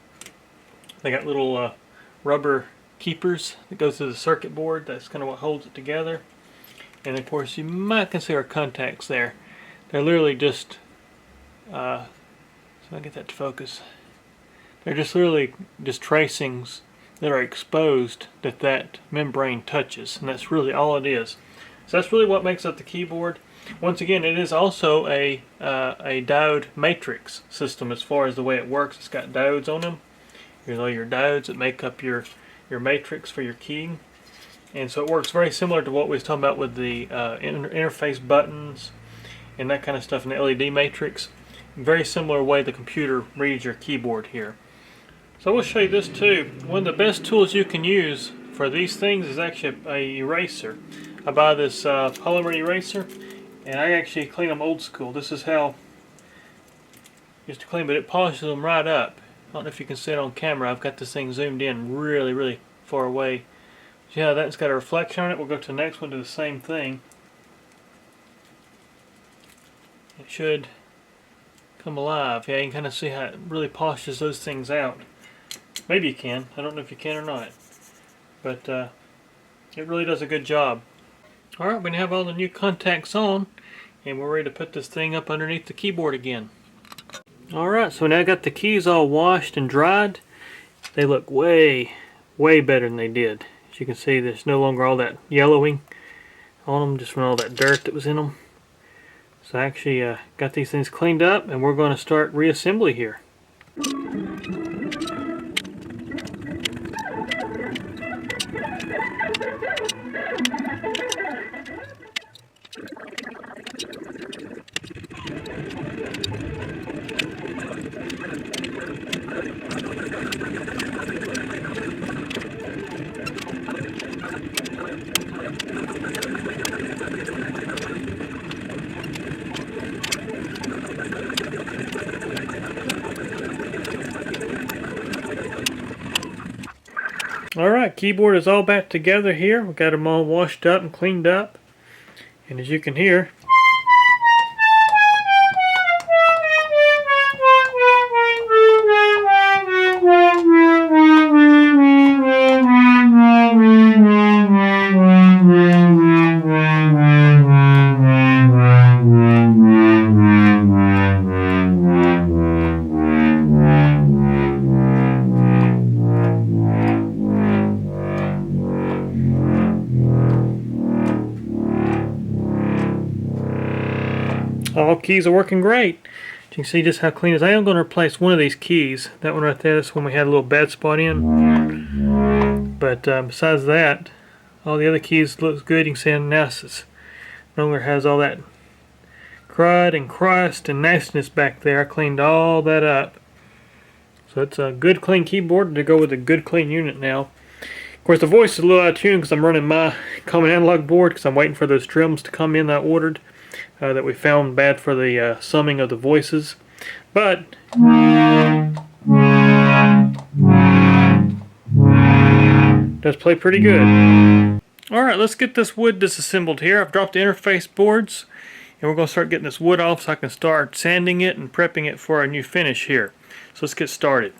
They got little rubber keepers that go through the circuit board. That's kind of what holds it together. And of course you might consider contacts there. They're literally just, so I get that to focus. They're just literally just tracings that are exposed that membrane touches. And that's really all it is. So that's really what makes up the keyboard. Once again, it is also a diode matrix system as far as the way it works. It's got diodes on them. Here's all your diodes that make up your matrix for your keying. And so it works very similar to what we was talking about with the interface buttons and that kind of stuff in the LED matrix. Very similar way the computer reads your keyboard here. So we'll show you this too. One of the best tools you can use for these things is actually an eraser. I buy this polymer eraser. And I actually clean them old school. This is how I used to clean, but it polishes them right up. I don't know if you can see it on camera. I've got this thing zoomed in really, really far away. See how that's got a reflection on it? We'll go to the next one, do the same thing. It should come alive. Yeah, you can kind of see how it really polishes those things out. Maybe you can. I don't know if you can or not. But it really does a good job. Alright, we now have all the new contacts on, and we're ready to put this thing up underneath the keyboard again. Alright, so now I got the keys all washed and dried. They look way, way better than they did. As you can see, there's no longer all that yellowing on them, just from all that dirt that was in them. So I actually got these things cleaned up, and we're going to start reassembly here. Alright, keyboard is all back together here. We've got them all washed up and cleaned up. And as you can hear, all keys are working great. You can see just how clean it is. I am going to replace one of these keys. That one right there, this one we had a little bad spot in. But besides that, all the other keys looks good. You can see now it no longer has all that crud and crust and nastiness back there. I cleaned all that up. So So it's a good clean keyboard to go with a good clean unit now. Of course, the voice is a little out of tune because I'm running my common analog board because I'm waiting for those trims to come in that I ordered that we found bad for the summing of the voices. But does play pretty good. Alright, let's get this wood disassembled here. I've dropped the interface boards and we're going to start getting this wood off so I can start sanding it and prepping it for our new finish here. So let's get started.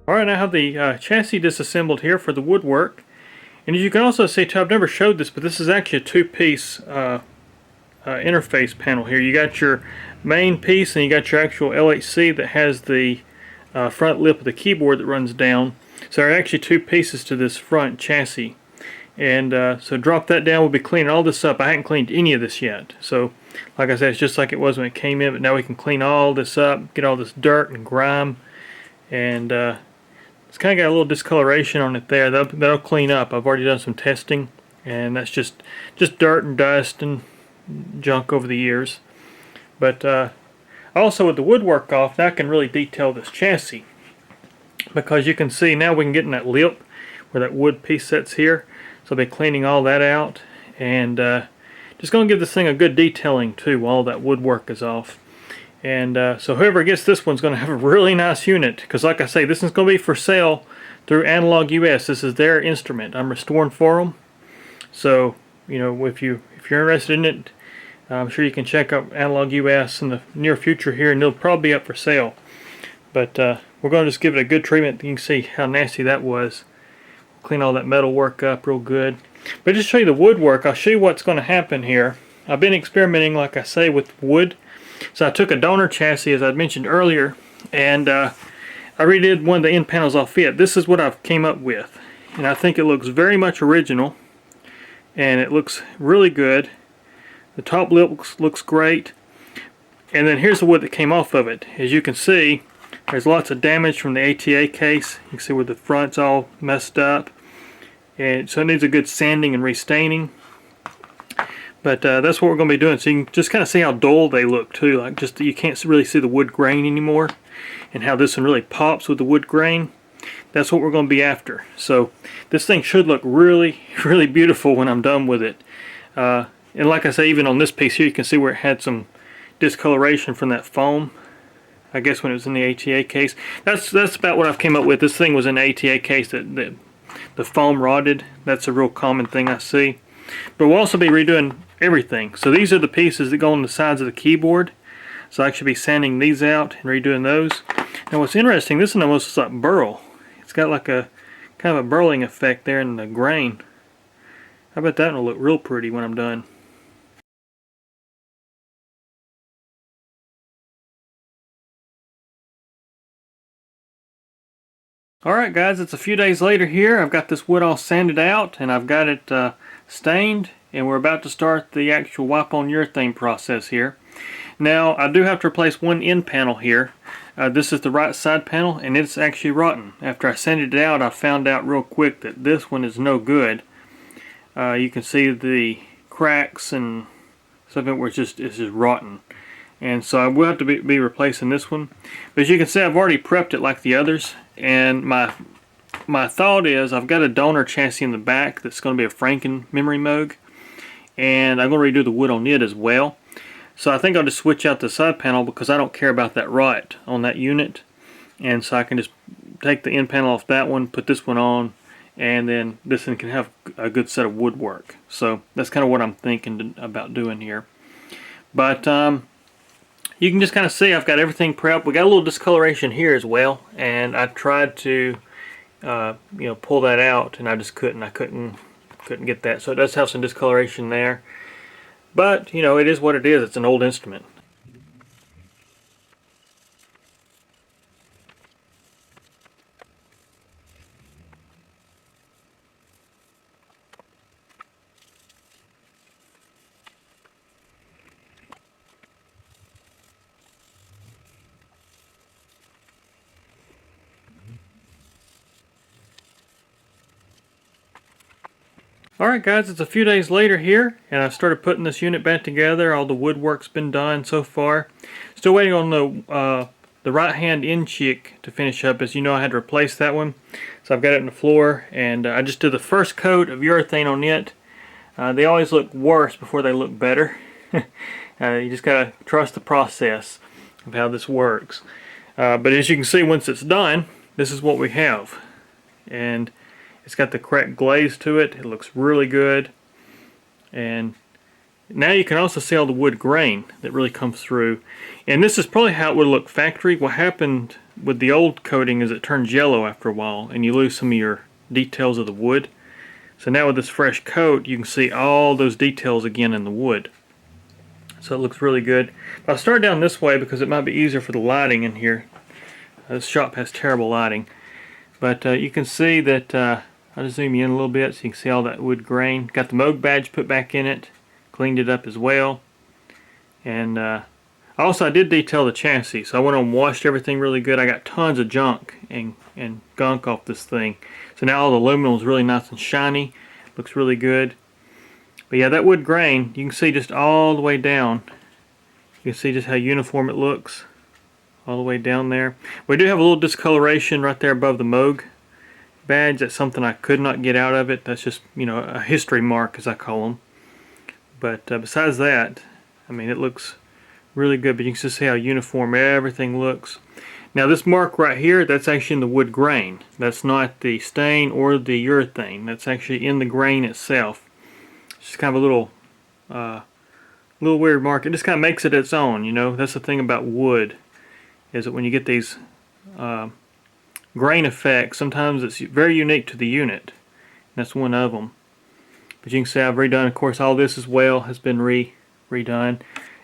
Alright, I have the chassis disassembled here for the Woodwork. And as you can also see too, I've never showed this, but this is actually a two-piece interface panel here. You got your main piece and you got your actual LHC that has the front lip of the keyboard that runs down. So there are actually two pieces to this front chassis. And so drop that down, we'll be cleaning all this up. I haven't cleaned any of this yet. So like I said, it's just like it was when it came in, but now we can clean all this up, get all this dirt and grime. And it's kind of got a little discoloration on it there. That'll clean up. I've already done some testing, and that's just dirt and dust and junk over the years. But also with the woodwork off, now I can really detail this chassis, because you can see now we can get in that lip where that wood piece sits here. So they're cleaning all that out, and just going to give this thing a good detailing too while all that woodwork is off. And so whoever gets this one's going to have a really nice unit, because like I say, this is going to be for sale through Analog U.S. This is their instrument. I'm restoring for them. So, you know, if you're interested in it, I'm sure you can check out Analog U.S. in the near future here, and it'll probably be up for sale. But we're going to just give it a good treatment. You can see how nasty that was. Clean all that metal work up real good. But just to show you the woodwork, I'll show you what's going to happen here. I've been experimenting, like I say, with wood. So I took a donor chassis, as I mentioned earlier, and I redid one of the end panels off it. This is what I've came up with, and I think it looks very much original, and it looks really good. The top lip looks great, and then here's the wood that came off of it. As you can see, there's lots of damage from the ATA case. You can see where the front's all messed up, and so it needs a good sanding and restaining. But that's what we're going to be doing. So you can just kind of see how dull they look too. Like just you can't really see the wood grain anymore, and how this one really pops with the wood grain. That's what we're going to be after. So this thing should look really, really beautiful when I'm done with it. And like I say, even on this piece here, you can see where it had some discoloration from that foam. I guess when it was in the ATA case. That's about what I've came up with. This thing was in the ATA case that the foam rotted. That's a real common thing I see. But we'll also be redoing everything. So these are the pieces that go on the sides of the keyboard. So I should be sanding these out and redoing those. Now what's interesting, this one almost looks like burl. It's got like a kind of a burling effect there in the grain. I bet that will look real pretty when I'm done. Alright guys, it's a few days later here. I've got this wood all sanded out and I've got it stained, and we're about to start the actual wipe on urethane process here. Now I do have to replace one end panel here. This is the right side panel and it's actually rotten. After I sanded it out, I found out real quick that this one is no good. You can see the cracks and something where it's just rotten. And so I will have to be replacing this one. But as you can see, I've already prepped it like the others. And my thought is I've got a donor chassis in the back that's going to be a Franken Memorymoog. And I'm going to redo the wood on it as well. So I think I'll just switch out the side panel because I don't care about that rot on that unit. And so I can just take the end panel off that one, put this one on, and then this one can have a good set of woodwork. So that's kind of what I'm thinking about doing here. But you can just kind of see I've got everything prepped. We got a little discoloration here as well, and I tried to pull that out, and I just couldn't. I couldn't get that. So it does have some discoloration there. But, it is what it is. It's an old instrument. Alright guys, it's a few days later here, and I've started putting this unit back together. All the woodwork's been done so far. Still waiting on the right hand end chick to finish up. As you know, I had to replace that one. So I've got it on the floor, and I just did the first coat of urethane on it. They always look worse before they look better. You just gotta trust the process of how this works. But as you can see, once it's done, this is what we have. And it's got the correct glaze to it. It looks really good. And now you can also see all the wood grain that really comes through. And this is probably how it would look factory. What happened with the old coating is it turns yellow after a while and you lose some of your details of the wood. So now with this fresh coat, you can see all those details again in the wood. So it looks really good. I'll start down this way because it might be easier for the lighting in here. This shop has terrible lighting. But you can see that I'll just zoom you in a little bit so you can see all that wood grain. Got the Moog badge put back in it. Cleaned it up as well. And also I did detail the chassis. So I went on and washed everything really good. I got tons of junk and gunk off this thing. So now all the aluminum is really nice and shiny. Looks really good. But yeah, that wood grain, you can see just all the way down. You can see just how uniform it looks. All the way down there. We do have a little discoloration right there above the Moog badge. That's something I could not get out of it. That's just, a history mark, as I call them. But besides that, I mean, it looks really good. But you can just see how uniform everything looks. Now this mark right here, that's actually in the wood grain. That's not the stain or the urethane. That's actually in the grain itself. It's just kind of a little weird mark. It just kind of makes it its own. That's the thing about wood, is that when you get these grain effects, sometimes it's very unique to the unit. That's one of them. But you can see I've redone, of course, all this as well has been redone.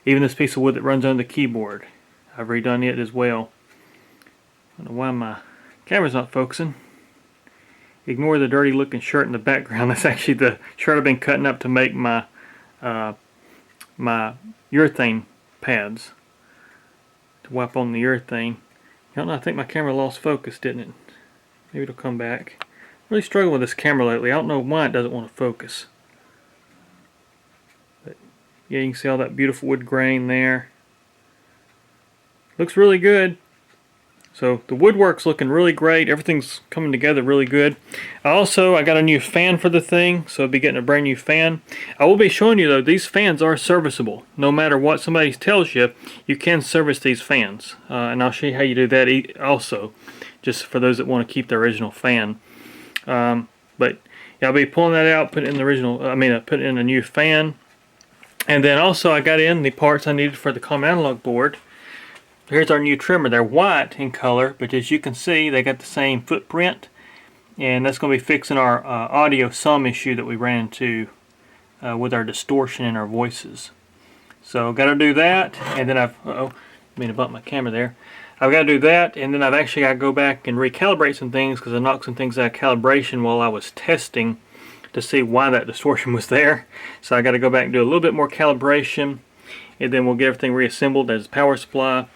Even this piece of wood that runs under the keyboard, I've redone it as well. I don't know why my camera's not focusing. Ignore the dirty looking shirt in the background. That's actually the shirt I've been cutting up to make my my urethane pads to wipe on the urethane. I don't know, I think my camera lost focus, didn't it? Maybe it'll come back. I'm really struggling with this camera lately. I don't know why it doesn't want to focus. But Yeah, you can see all that beautiful wood grain there. Looks really good. So the woodwork's looking really great. Everything's coming together really good. I got a new fan for the thing, so I'll be getting a brand new fan. I will be showing you though, these fans are serviceable. No matter what somebody tells you, you can service these fans. And I'll show you how you do that also, just for those that want to keep the original fan. But yeah, I'll be pulling that out, putting in the original, putting in a new fan. And then also I got in the parts I needed for the common analog board. Here's our new trimmer. They're white in color, but as you can see, they got the same footprint, and that's going to be fixing our audio sum issue that we ran into with our distortion in our voices. So got to do that, and then I've bump my camera there. I've got to do that, and then I've actually got to go back and recalibrate some things because I knocked some things out of calibration while I was testing to see why that distortion was there. So I got to go back and do a little bit more calibration, and then we'll get everything reassembled. There's a power supply.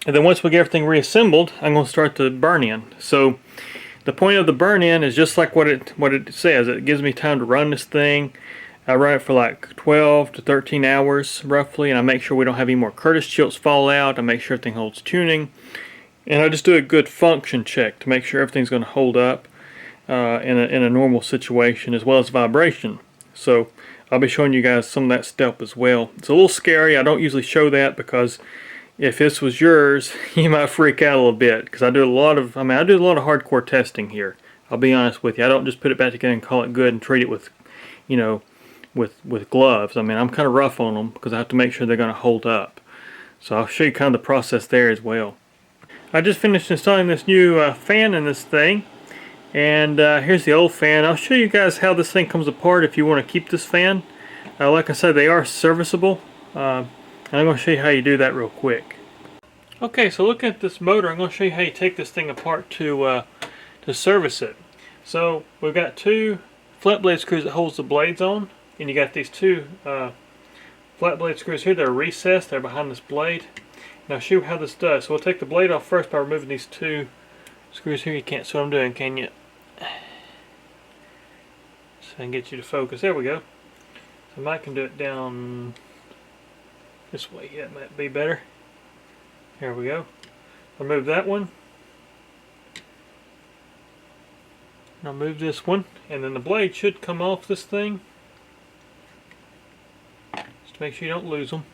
And then once we get everything reassembled, I'm going to start the burn-in. So the point of the burn-in is just like what it says. It gives me time to run this thing. I run it for like 12 to 13 hours roughly, and I make sure we don't have any more Curtis chilts fall out. I make sure everything holds tuning. And I just do a good function check to make sure everything's going to hold up in a normal situation, as well as vibration. So I'll be showing you guys some of that stuff as well. It's a little scary. I don't usually show that because if this was yours, you might freak out a little bit, because I do a lot of hardcore testing here. I'll be honest with you. I don't just put it back together and call it good and treat it with, with gloves. I'm kind of rough on them because I have to make sure they're going to hold up. So I'll show you kind of the process there as well. I just finished installing this new fan in this thing, and here's the old fan. I'll show you guys how this thing comes apart if you want to keep this fan. Like I said, they are serviceable. I'm going to show you how you do that real quick. Okay, so looking at this motor, I'm going to show you how you take this thing apart to service it. So we've got two flat blade screws that holds the blades on, and you got these two flat blade screws here that are recessed. They're behind this blade. Now I'll show you how this does. So we'll take the blade off first by removing these two screws here. You can't see what I'm doing, can you? So I can get you to focus. There we go. So I can do it down this way. Yeah, it might be better. Here we go. I'll move that one. And I'll move this one. And then the blade should come off this thing. Just to make sure you don't lose them.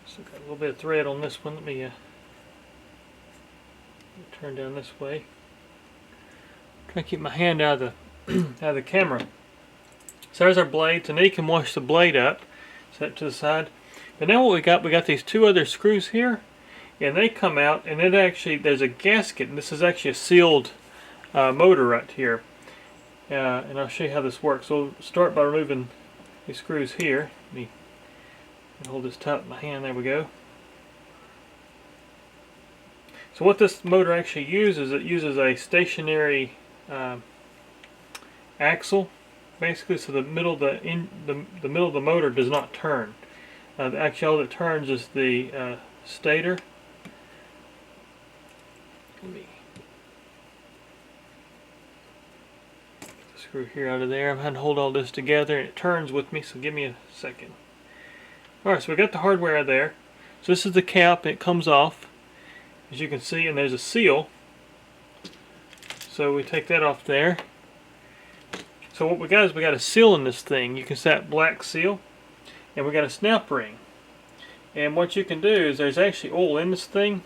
Still got a little bit of thread on this one. Let me turn down this way. Try to keep my hand out of the camera. So there's our blades, and then you can wash the blade up. Set to the side. And now what we got these two other screws here, and they come out, and it actually, there's a gasket, and this is actually a sealed motor right here. And I'll show you how this works. So we'll start by removing these screws here. Let me hold this tight in my hand. There we go. So what this motor actually uses, it uses a stationary axle, basically, so the middle of the middle of the motor does not turn. Actually, all that turns is the stator. Let me get the screw here out of there. I'm having to hold all this together, and it turns with me. So give me a second. All right, so we got the hardware there. So this is the cap. It comes off, as you can see, and there's a seal. So we take that off there. So what we got is we got a seal in this thing. You can see that black seal, and we got a snap ring. And what you can do is there's actually oil in this thing.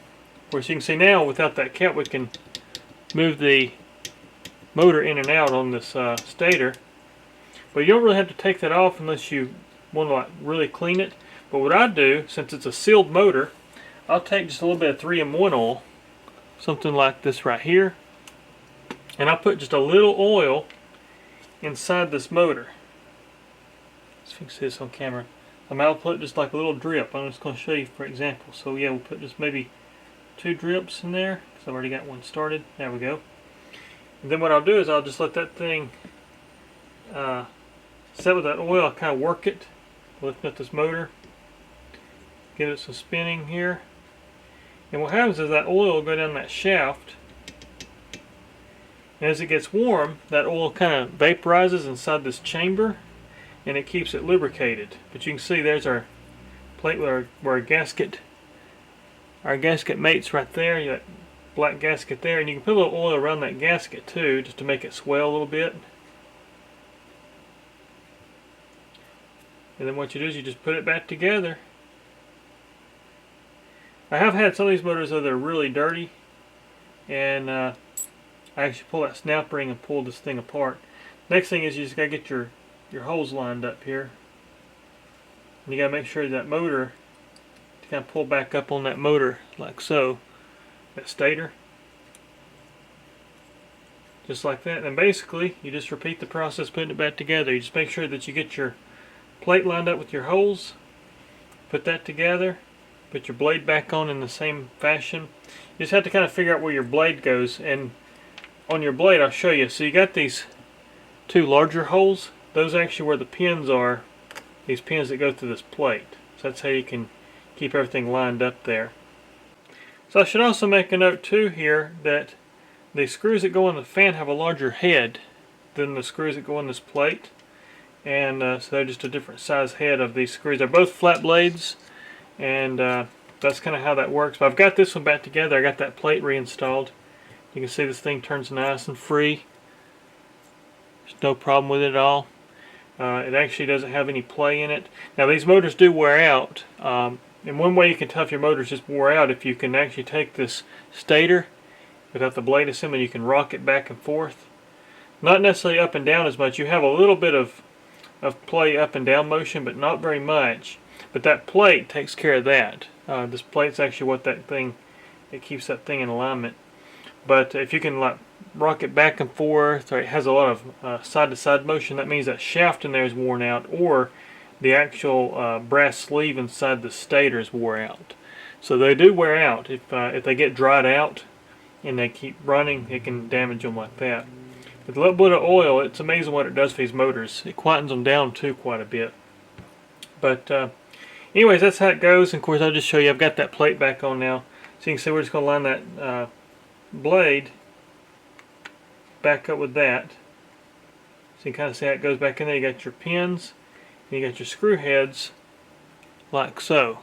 Whereas you can see now, without that cap, we can move the motor in and out on this stator. But you don't really have to take that off unless you want to really clean it. But what I do, since it's a sealed motor, I'll take just a little bit of 3-in-1 oil, something like this right here, and I'll put just a little oil inside this motor. Let's fix this on camera. I'll put just like a little drip. I'm just going to show you for example. So yeah, we'll put just maybe 2 drips in there because I've already got one started. There we go. And then what I'll do is I'll just let that thing set with that oil. I'll kind of work it, lifting up this motor, give it some spinning here. And what happens is that oil will go down that shaft, and as it gets warm, that oil kind of vaporizes inside this chamber, and it keeps it lubricated. But you can see there's our plate where our gasket mates right there. You got black gasket there, and you can put a little oil around that gasket too, just to make it swell a little bit. And then what you do is you just put it back together. I have had some of these motors that are really dirty, and I actually pull that snap ring and pull this thing apart. Next thing is you just got to get your holes lined up here. And you got to make sure that motor, to kind of pull back up on that motor like so, that stator. Just like that. And basically you just repeat the process putting it back together. You just make sure that you get your plate lined up with your holes, put that together, put your blade back on in the same fashion. You just have to kind of figure out where your blade goes, and on your blade I'll show you. So you got these two larger holes. Those are actually where the pins are, these pins that go through this plate. So that's how you can keep everything lined up there. So I should also make a note too here that the screws that go in the fan have a larger head than the screws that go in this plate. And so they're just a different size head of these screws. They're both flat blades, and that's kind of how that works. But I've got this one back together. I got that plate reinstalled. You can see this thing turns nice and free. There's no problem with it at all. It actually doesn't have any play in it. Now these motors do wear out. And one way you can tell if your motor's just wore out, if you can actually take this stator without the blade assembly, you can rock it back and forth. Not necessarily up and down as much. You have a little bit of play up and down motion, but not very much. But that plate takes care of that. This plate's actually what it keeps that thing in alignment. But if you can like rock it back and forth, or it has a lot of side-to-side motion, that means that shaft in there is worn out, or the actual brass sleeve inside the stator is wore out. So they do wear out. If they get dried out and they keep running, it can damage them like that. With a little bit of oil, it's amazing what it does for these motors. It quietens them down too quite a bit. But anyways, that's how it goes. And of course, I'll just show you. I've got that plate back on now. So you can see we're just going to line that blade back up with that. So you can kind of see how it goes back in there. You got your pins, and you got your screw heads like so.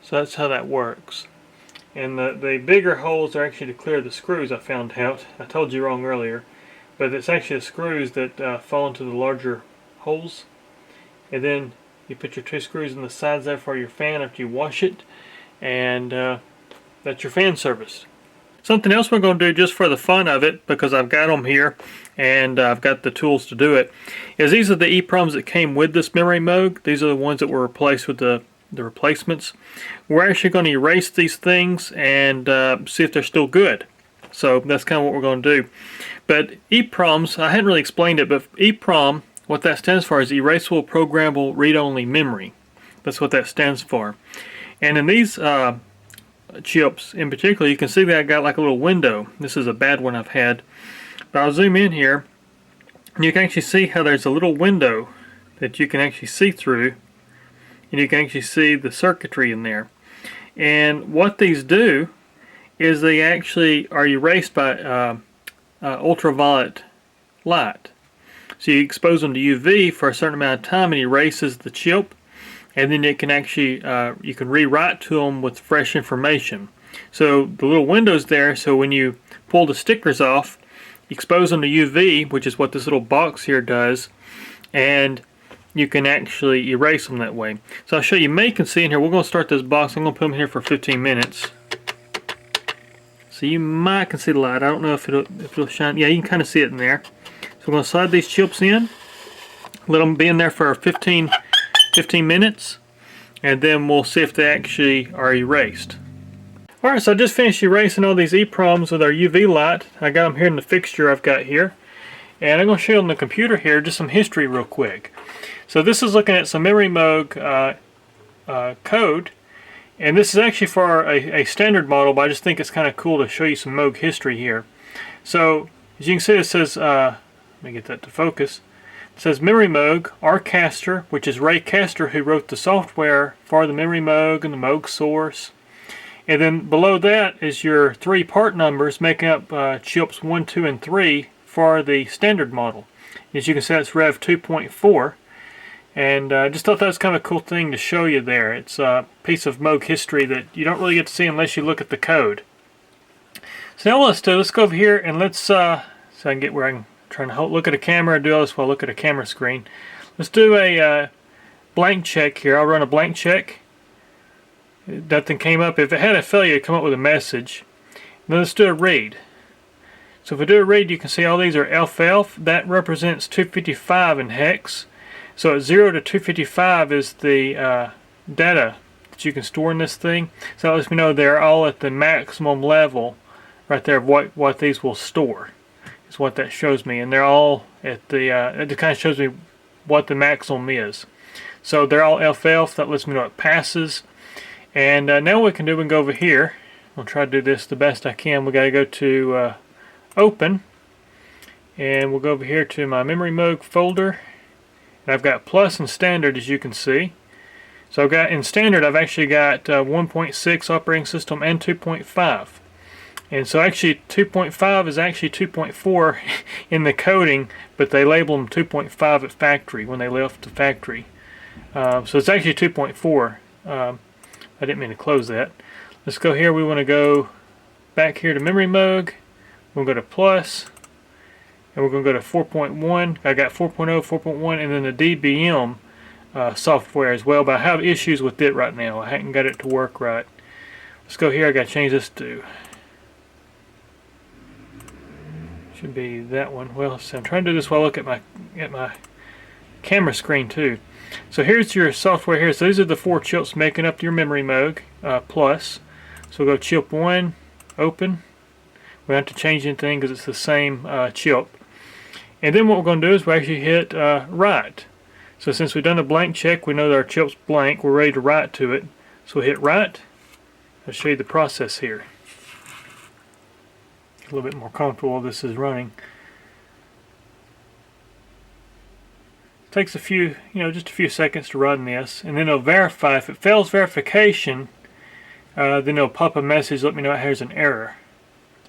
So that's how that works. And the bigger holes are actually to clear the screws, I found out. I told you wrong earlier. But it's actually the screws that fall into the larger holes. And then you put your two screws in the sides there for your fan after you wash it. And that's your fan service. Something else we're going to do just for the fun of it, because I've got them here and I've got the tools to do it, is these are the EPROMs that came with this Memorymoog. These are the ones that were replaced with the replacements. We're actually going to erase these things and see if they're still good. So that's kind of what we're going to do. But EPROMs, I hadn't really explained it, but EPROM, what that stands for is Erasable Programmable Read-Only Memory. That's what that stands for. And in these chips in particular, you can see that I got like a little window. This is a bad one I've had. But I'll zoom in here, and you can actually see how there's a little window that you can actually see through, and you can actually see the circuitry in there. And what these do is they actually are erased by ultraviolet light. So you expose them to UV for a certain amount of time, and it erases the chip, and then it can actually you can rewrite to them with fresh information. So the little window's there, so when you pull the stickers off, expose them to UV, which is what this little box here does, and you can actually erase them that way. So I'll show you. You can see in here, we're going to start this box. I'm going to put them here for 15 minutes. So you might can see the light. I don't know if it'll shine. Yeah, you can kind of see it in there. So we're going to slide these chips in, let them be in there for 15 minutes, and then we'll see if they actually are erased. Alright, so I just finished erasing all these EPROMs with our UV light. I got them here in the fixture I've got here. And I'm going to show you on the computer here just some history real quick. So this is looking at some Memorymoog code. And this is actually for a standard model, but I just think it's kind of cool to show you some Moog history here. So as you can see, it says, let me get that to focus. It says Memorymoog, R. Castor, which is Ray Castor, who wrote the software for the Memorymoog and the Moog source. And then below that is your 3 part numbers making up chips 1, 2, and 3 for the standard model. As you can see, it's Rev 2.4. And I just thought that was kind of a cool thing to show you there. It's a piece of Moog history that you don't really get to see unless you look at the code. So now let's go over here and let's, so I can get where I'm trying to look at a camera and do all this while I look at a camera screen. Let's do a blank check here. I'll run a blank check. Nothing came up. If it had a failure, it'd come up with a message. Then let's do a read. So if we do a read, you can see all these are elf. That represents 255 in hex. So at 0 to 255 is the data that you can store in this thing. So that lets me know they're all at the maximum level right there of what these will store. Is what that shows me. And they're all at the, it kind of shows me what the maximum is. So they're all elf. That lets me know it passes. And now what we can do, we can go over here. I'll try to do this the best I can. We got to go to Open. And we'll go over here to my Memorymoog folder. And I've got Plus and Standard, as you can see. So I've got, in Standard, I've actually got 1.6 operating system and 2.5. And so actually 2.5 is actually 2.4 in the coding, but they label them 2.5 at factory when they left the factory. So it's actually 2.4. I didn't mean to close that. Let's go here. We want to go back here to Memorymoog. We'll go to Plus. And we're going to go to 4.1. I got 4.0, 4.1, and then the DBM software as well. But I have issues with it right now. I haven't got it to work right. Let's go here. I got to change this to, should be that one. Well, so I'm trying to do this while I look at my camera screen too. So here's your software here. So these are the 4 chips making up your Memorymoog Plus. So we'll go chip 1, Open. We don't have to change anything because it's the same chip. And then what we're going to do is we actually hit write. So since we've done a blank check, we know that our chip's blank. We're ready to write to it. So we'll hit write. I'll show you the process here. A little bit more comfortable while this is running. It takes a few, just a few seconds to run this, and then it'll verify. If it fails verification, then it'll pop a message, let me know there's an error.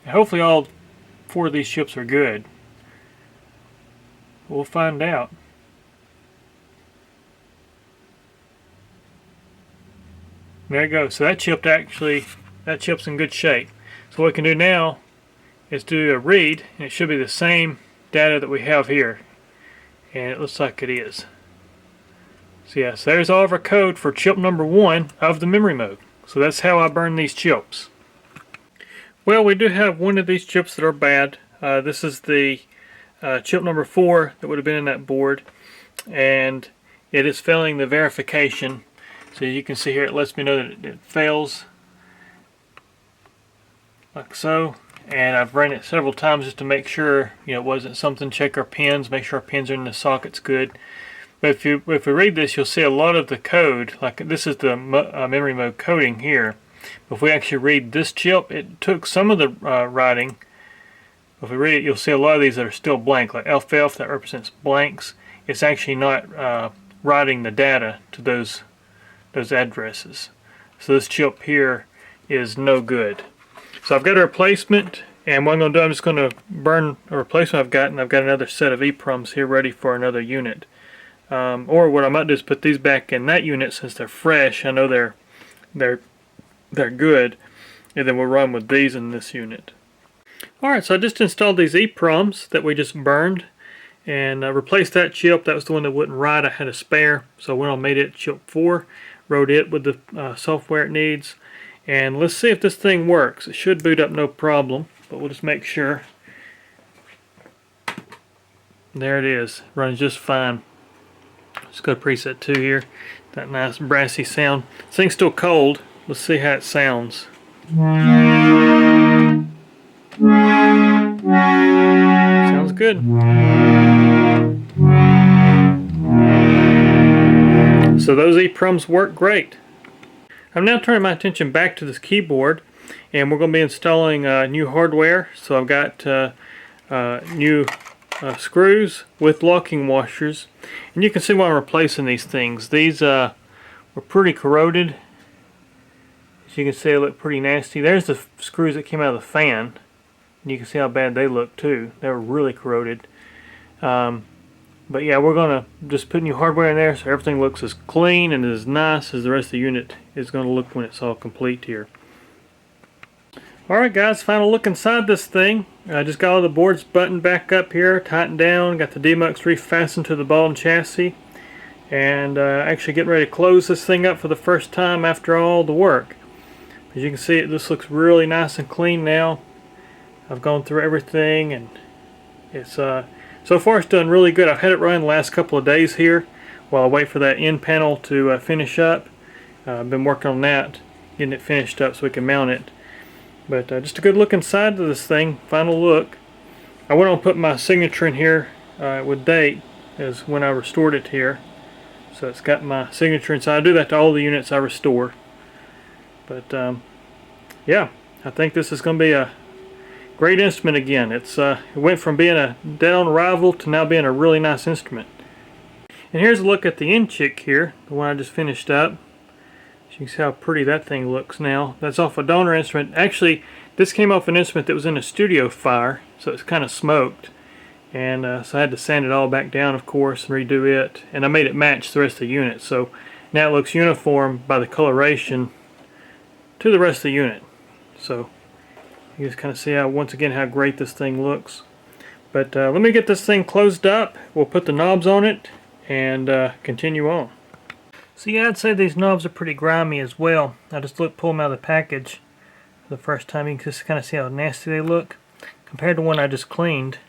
And hopefully all 4 of these chips are good. We'll find out. There you go. So that chip's in good shape. So what we can do now is do a read, and it should be the same data that we have here. And it looks like it is. So yeah, so there's all of our code for chip number 1 of the Memorymoog. So that's how I burn these chips. Well, we do have one of these chips that are bad. This is the chip number 4 that would have been in that board. And it is failing the verification. So you can see here it lets me know that it fails. Like so. And I've run it several times just to make sure it wasn't something. Check our pins, make sure our pins are in the sockets good. But if we read this, you'll see a lot of the code. Like this is the Memorymoog coding here. If we actually read this chip, it took some of the writing. If we read it, you'll see a lot of these that are still blank, like elf that represents blanks. It's actually not writing the data to those addresses. So this chip here is no good. So I've got a replacement, and what I'm going to do, I'm just going to burn a replacement I've got, and I've got another set of EPROMs here ready for another unit. Or what I might do is put these back in that unit since they're fresh. I know they're good, and then we'll run with these in this unit. Alright, so I just installed these EPROMs that we just burned, and replaced that chip. That was the one that wouldn't write. I had a spare, so I went on made it chip 4, wrote it with the software it needs. And let's see if this thing works. It should boot up no problem, but we'll just make sure. There it is, running just fine. Let's go to preset 2 here. That nice brassy sound. This thing's still cold. Let's see how it sounds. Sounds good. So those EPROMs work great. I'm now turning my attention back to this keyboard, and we're going to be installing new hardware. So I've got new screws with locking washers, and you can see why I'm replacing these things. These were pretty corroded. As you can see, they look pretty nasty. There's the screws that came out of the fan, and you can see how bad they look too. They were really corroded. But But yeah, we're gonna just put new hardware in there so everything looks as clean and as nice as the rest of the unit is gonna look when it's all complete here. Alright guys, final look inside this thing. I just got all the boards buttoned back up here, tightened down, got the D-Mux refastened to the ball and chassis, and actually getting ready to close this thing up for the first time after all the work. As you can see, this looks really nice and clean now. I've gone through everything, and it's so far it's done really good. I've had it running the last couple of days here while I wait for that end panel to finish up. I've been working on that, getting it finished up so we can mount it. But just a good look inside of this thing, final look. I went on to put my signature in here with date as when I restored it here. So it's got my signature inside. I do that to all the units I restore. But yeah, I think this is going to be a great instrument again. It went from being a dead-on arrival to now being a really nice instrument. And here's a look at the end chick here, the one I just finished up. You can see how pretty that thing looks now. That's off a donor instrument. Actually, this came off an instrument that was in a studio fire, so it's kind of smoked. And so I had to sand it all back down, of course, and redo it. And I made it match the rest of the unit, so now it looks uniform by the coloration to the rest of the unit. So you just kind of see how, once again, how great this thing looks. But let me get this thing closed up. We'll put the knobs on it and continue on. So yeah, I'd say these knobs are pretty grimy as well. I just pull them out of the package for the first time. You can just kind of see how nasty they look compared to one I just cleaned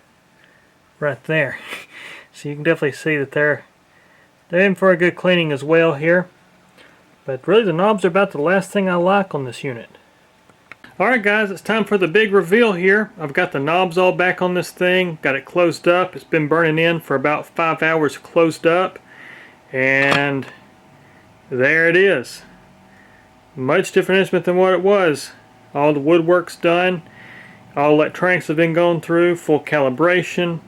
right there. So you can definitely see that they're in for a good cleaning as well here. But really, the knobs are about the last thing I like on this unit. Alright guys, it's time for the big reveal here. I've got the knobs all back on this thing, got it closed up. It's been burning in for about 5 hours closed up, and there it is. Much different instrument than what it was. All the woodwork's done, all electronics have been gone through, full calibration,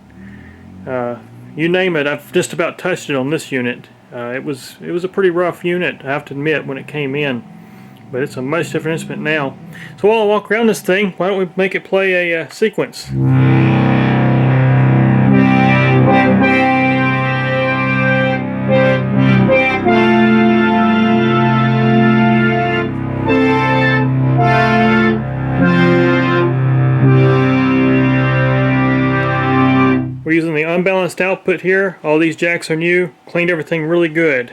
you name it. I've just about touched it on this unit. It was a pretty rough unit, I have to admit, when it came in. But it's a much different instrument now. So while I walk around this thing, why don't we make it play a sequence? We're using the unbalanced output here. All these jacks are new. Cleaned everything really good.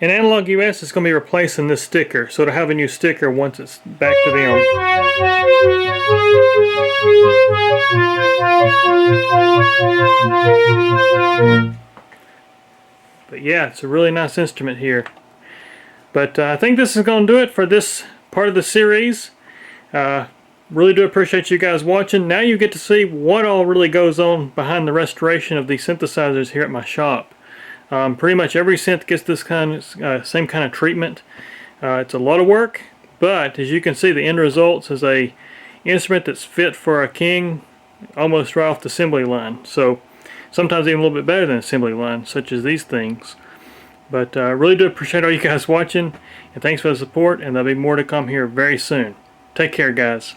And Analog U.S. is going to be replacing this sticker, so it'll have a new sticker once it's back to them. But yeah, it's a really nice instrument here. But I think this is going to do it for this part of the series. Really do appreciate you guys watching. Now you get to see what all really goes on behind the restoration of these synthesizers here at my shop. Pretty much every synth gets this same kind of treatment. It's a lot of work, but as you can see, the end results is a instrument that's fit for a king almost right off the assembly line. So sometimes even a little bit better than assembly line, such as these things. But really do appreciate all you guys watching, and thanks for the support, and there'll be more to come here very soon. Take care, guys.